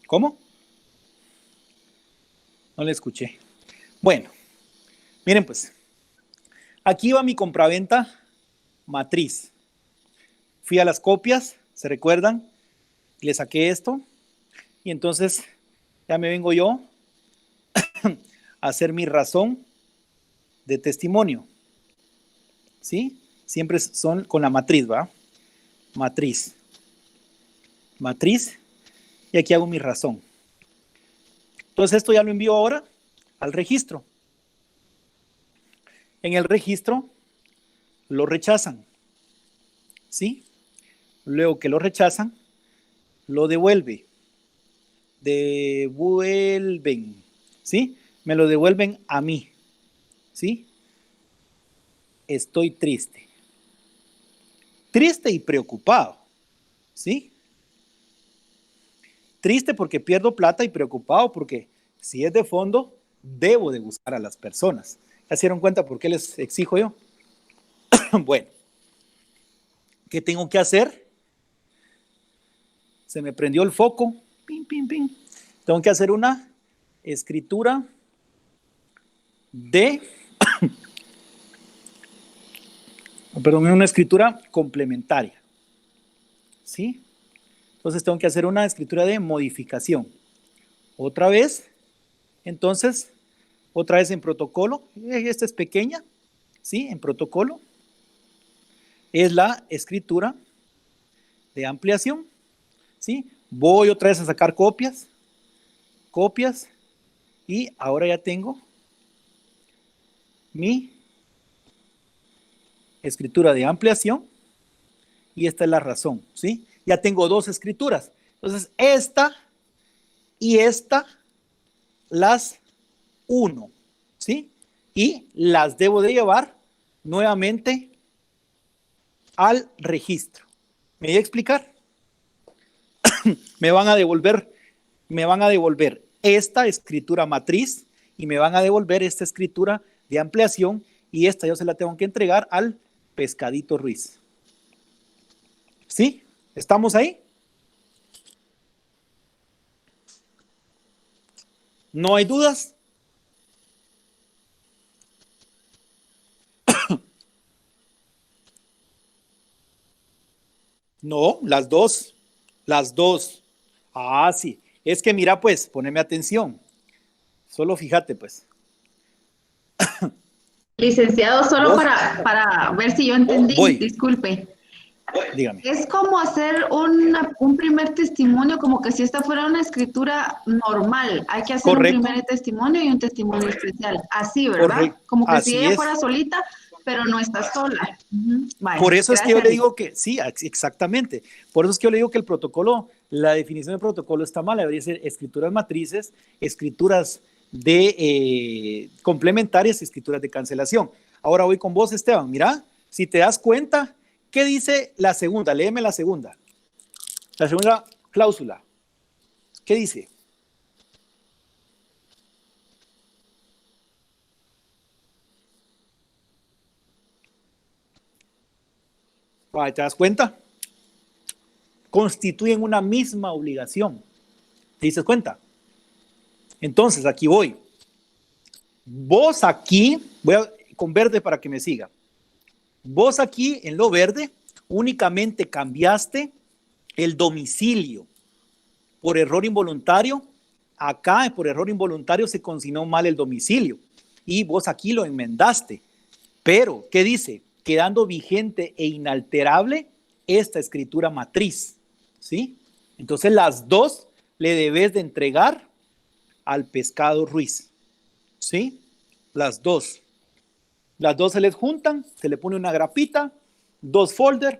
¿Cómo? No le escuché. Bueno, miren pues, aquí va mi compraventa matriz. Fui a las copias, ¿se recuerdan? Le saqué esto y entonces ya me vengo yo a hacer mi razón de testimonio. ¿Sí? Siempre son con la matriz, ¿va? Matriz. Matriz. Y aquí hago mi razón. Entonces esto ya lo envío ahora al registro. En el registro lo rechazan. ¿Sí? Luego que lo rechazan, lo devuelven. ¿Sí? Me lo devuelven a mí. ¿Sí? Estoy triste. Triste y preocupado. ¿Sí? Triste porque pierdo plata y preocupado porque si es de fondo, debo de buscar a las personas. ¿Ya se dieron cuenta por qué les exijo yo? Bueno, ¿qué tengo que hacer? Se me prendió el foco. Pim, pim, pim. Tengo que hacer una escritura de... perdón, una escritura complementaria. ¿Sí? Entonces tengo que hacer una escritura de modificación. Otra vez, entonces, otra vez en protocolo. Esta es pequeña, ¿sí? En protocolo. Es la escritura de ampliación, ¿sí? Voy otra vez a sacar copias. Copias. Y ahora ya tengo mi escritura de ampliación. Y esta es la razón, ¿sí? Ya tengo 2 escrituras. Entonces, esta y esta las uno, ¿sí? Y las debo de llevar nuevamente al registro. ¿Me voy a explicar? me van a devolver esta escritura matriz y me van a devolver esta escritura de ampliación y esta yo se la tengo que entregar al Pescadito Ruiz. ¿Sí? ¿Estamos ahí? ¿No hay dudas? No, las dos. Las dos. Ah, sí. Es que mira, pues, poneme atención. Solo fíjate, pues. Licenciado, solo para ver si yo entendí, Voy. disculpe. Dígame. Es como hacer un primer testimonio, como que si esta fuera una escritura normal. Hay que hacer Correcto. un primer testimonio y un testimonio especial. Así, ¿verdad? Correcto. Como que Así si ella es. fuera solita, pero no está sola. Vale, Por eso es que yo gracias. le digo que, sí, exactamente. Por eso es que yo le digo que el protocolo, la definición de protocolo está mal. Debería ser escrituras matrices, escrituras de complementarias y escrituras de cancelación. Ahora voy con vos, Esteban. Mira, si te das cuenta, ¿qué dice la segunda? Léeme la segunda. La segunda cláusula. ¿Qué dice? ¿Te das cuenta? Constituyen una misma obligación. ¿Te dices cuenta? Entonces, aquí voy. Vos aquí, con verde para que me siga. Vos aquí, en lo verde, únicamente cambiaste el domicilio por error involuntario. Acá, por error involuntario, se consignó mal el domicilio. Y vos aquí lo enmendaste. Pero, ¿qué dice? Quedando vigente e inalterable esta escritura matriz, ¿sí? Entonces las dos le debes de entregar al Pescado Ruiz, ¿sí? Las dos se les juntan, se le pone una grapita, 2 folders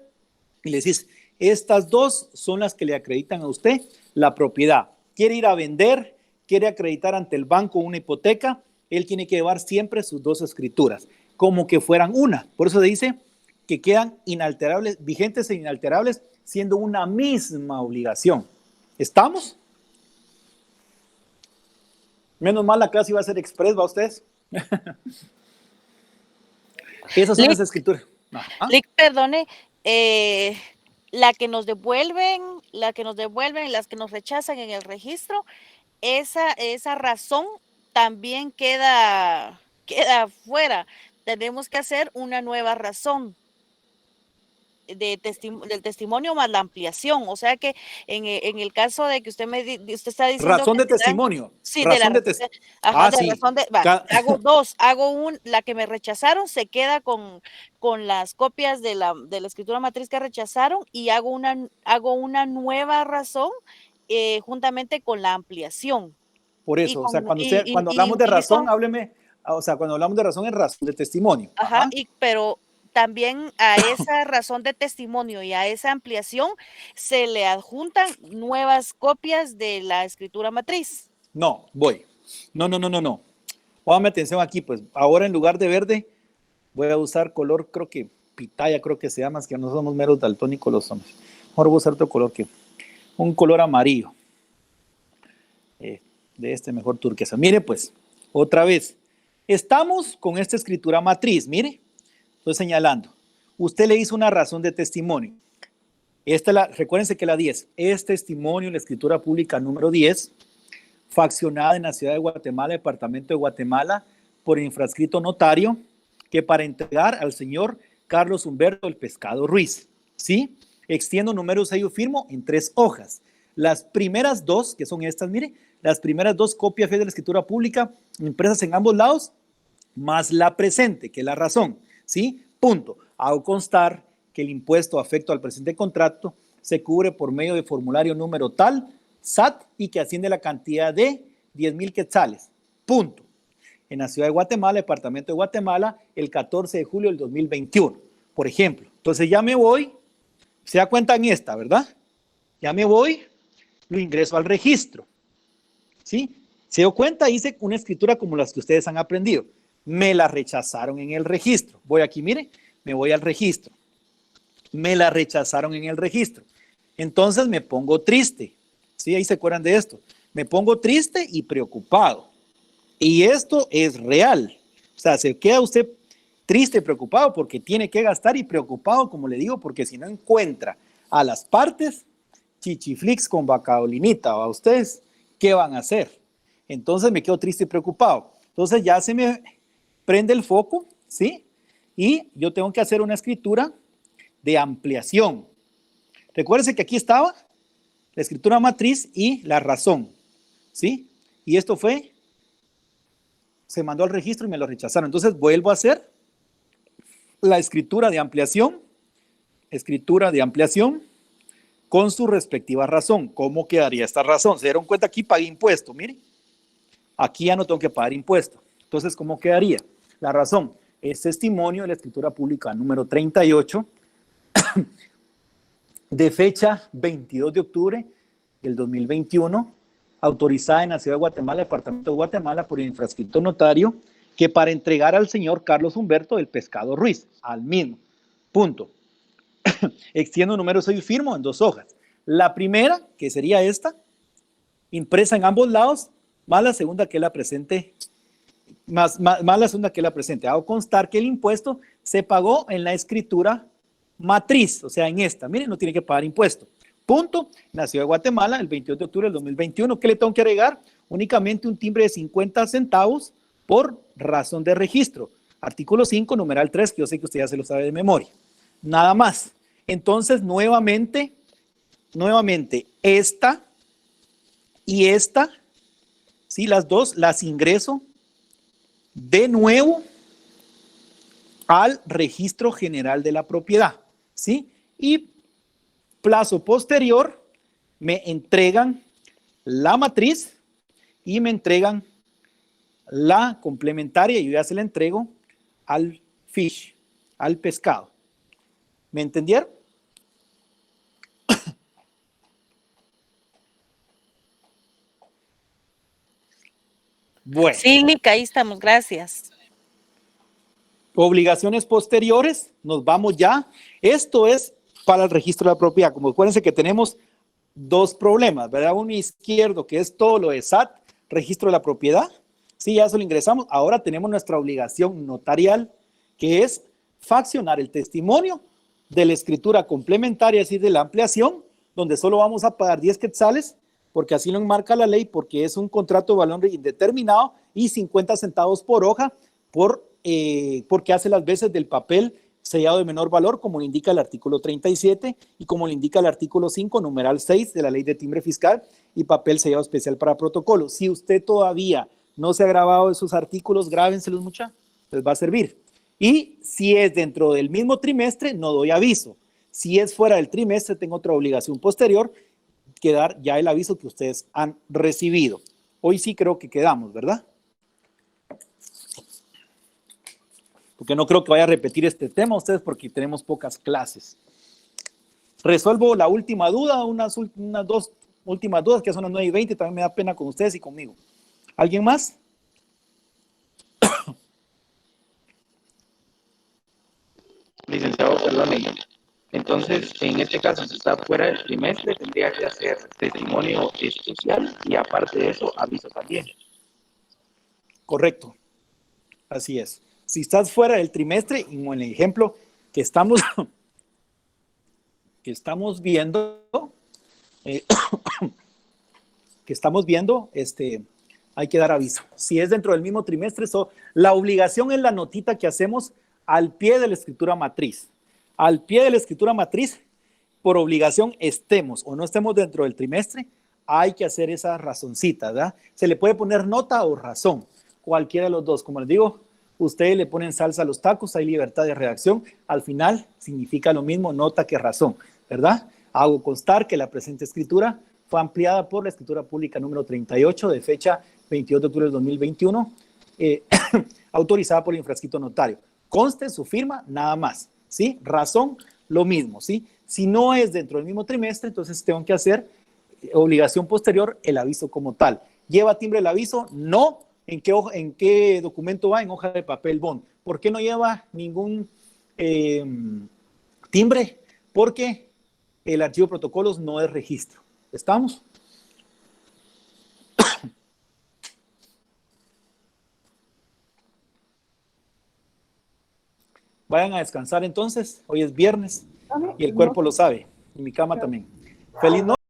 y le decís, Estas dos son las que le acreditan a usted la propiedad. Quiere ir a vender, quiere acreditar ante el banco una hipoteca, él tiene que llevar siempre sus dos escrituras, como que fueran una. Por eso dice que quedan inalterables, vigentes e inalterables, siendo una misma obligación. ¿Estamos? Menos mal la clase iba a ser express, ¿va ustedes? Esas son las escrituras. Lick, perdone, las que nos devuelven, las que nos rechazan en el registro, esa razón también queda fuera. Tenemos que hacer una nueva razón del testimonio más la ampliación. O sea que en el caso de que usted está diciendo razón que de testimonio. Sí, razón de la sí. razón de hago dos, la que me rechazaron se queda con las copias de la escritura matriz que rechazaron, y hago una nueva razón juntamente con la ampliación. Por eso, o sea, cuando hablamos de razón, hábleme, o sea, cuando hablamos de razón es razón de testimonio. Ajá, pero también a esa razón de testimonio y a esa ampliación se le adjuntan nuevas copias de la escritura matriz. No. Póngame atención aquí, pues. Ahora en lugar de verde, voy a usar color, creo que pitaya, creo que se llama, es que no somos meros daltónicos los hombres. Ahora voy a usar otro color, un color amarillo. De este mejor turquesa. Mire, pues, otra vez. Estamos con esta escritura matriz, mire. Estoy señalando. Usted le hizo una razón de testimonio. Recuérdense que la 10 es testimonio, la escritura pública número 10, faccionada en la ciudad de Guatemala, departamento de Guatemala, por infrascrito notario, que para entregar al señor Carlos Humberto el Pescado Ruiz. ¿Sí? Extiendo número sello firmo en 3 hojas. Las primeras 2, que son estas, mire, las primeras 2 copias de la escritura pública impresas en ambos lados, más la presente, que es la razón. ¿Sí? Punto. Hago constar que el impuesto afecto al presente contrato se cubre por medio de formulario número tal, SAT, y que asciende a la cantidad de 10,000 quetzales. Punto. En la ciudad de Guatemala, departamento de Guatemala, el 14 de julio del 2021, por ejemplo. Entonces ya me voy, se da cuenta en esta, ¿verdad? Ya me voy, lo ingreso al registro. ¿Sí? Se dio cuenta, hice una escritura como las que ustedes han aprendido. Me la rechazaron en el registro. Voy aquí, mire, me voy al registro. Me la rechazaron en el registro. Entonces me pongo triste. ¿Sí? Ahí se acuerdan de esto. Me pongo triste y preocupado. Y esto es real. O sea, se queda usted triste y preocupado porque tiene que gastar, y preocupado, como le digo, porque si no encuentra a las partes, chichiflix con bacaolinita, ¿a ustedes qué van a hacer? Entonces me quedo triste y preocupado. Entonces ya se me prende el foco, ¿sí? Y yo tengo que hacer una escritura de ampliación. Recuérdense que aquí estaba la escritura matriz y la razón, ¿sí? Y esto se mandó al registro y me lo rechazaron. Entonces vuelvo a hacer la escritura de ampliación con su respectiva razón. ¿Cómo quedaría esta razón? Se dieron cuenta, aquí pagué impuesto, mire. Aquí ya no tengo que pagar impuesto. Entonces, ¿cómo quedaría? La razón es testimonio de la escritura pública número 38 de fecha 22 de octubre del 2021, autorizada en la ciudad de Guatemala, departamento de Guatemala, por el infrascrito notario, que para entregar al señor Carlos Humberto el Pescado Ruiz, al mismo. Punto. Extiendo número sello y firmo en 2 hojas. La primera, que sería esta, impresa en ambos lados, más la segunda que la presente, más la segunda que la presente. Hago constar que el impuesto se pagó en la escritura matriz, o sea, en esta. Miren, no tiene que pagar impuesto. Punto. En la ciudad de Guatemala, el 22 de octubre del 2021. ¿Qué le tengo que agregar? Únicamente un timbre de 50 centavos por razón de registro. Artículo 5, numeral 3, que yo sé que usted ya se lo sabe de memoria. Nada más. Entonces, nuevamente, esta y esta, ¿sí? Las dos las ingreso de nuevo al registro general de la propiedad, ¿sí? Y plazo posterior me entregan la matriz y me entregan la complementaria, y yo ya se la entrego al fish, al pescado. ¿Me entendieron? Bueno. Sí, Lick, ahí estamos, gracias. Obligaciones posteriores, nos vamos ya. Esto es para el registro de la propiedad. Como acuérdense que tenemos dos problemas, ¿verdad? Uno izquierdo, que es todo lo de SAT, registro de la propiedad. Sí, ya eso lo ingresamos. Ahora tenemos nuestra obligación notarial, que es faccionar el testimonio de la escritura complementaria, es decir, de la ampliación, donde solo vamos a pagar 10 quetzales, porque así lo enmarca la ley, porque es un contrato de valor indeterminado, y 50 centavos por hoja, porque hace las veces del papel sellado de menor valor, como lo indica el artículo 37 y como lo indica el artículo 5, numeral 6 de la ley de timbre fiscal, y papel sellado especial para protocolo. Si usted todavía no se ha grabado esos artículos, grábenselos, muchachos, les va a servir. Y si es dentro del mismo trimestre, no doy aviso. Si es fuera del trimestre, tengo otra obligación posterior, que dar ya el aviso que ustedes han recibido. Hoy sí creo que quedamos, ¿verdad? Porque no creo que vaya a repetir este tema ustedes porque tenemos pocas clases. Resuelvo la última duda, unas dos últimas dudas que son las 9:20, también me da pena con ustedes y conmigo. ¿Alguien más? Licenciado, perdóneme. Entonces, en este caso, si está fuera del trimestre, tendría que hacer testimonio especial y aparte de eso, aviso también. Correcto. Así es. Si estás fuera del trimestre, y como en el ejemplo que estamos viendo, hay que dar aviso. Si es dentro del mismo trimestre, la obligación es la notita que hacemos al pie de la escritura matriz. Al pie de la escritura matriz, por obligación, estemos o no estemos dentro del trimestre, hay que hacer esa razoncita, ¿verdad? Se le puede poner nota o razón, cualquiera de los dos. Como les digo, ustedes le ponen salsa a los tacos, hay libertad de redacción. Al final significa lo mismo nota que razón, ¿verdad? Hago constar que la presente escritura fue ampliada por la escritura pública número 38 de fecha 22 de octubre del 2021, autorizada por el infrascrito notario. Conste su firma, nada más, ¿sí? Razón, lo mismo, ¿sí? Si no es dentro del mismo trimestre, entonces tengo que hacer obligación posterior, el aviso como tal. ¿Lleva timbre el aviso? No. ¿En qué documento va? En hoja de papel bond. ¿Por qué no lleva ningún timbre? Porque el archivo de protocolos no es registro. ¿Estamos? Vayan a descansar entonces. Hoy es viernes y el cuerpo lo sabe. Y mi cama también. Feliz noche.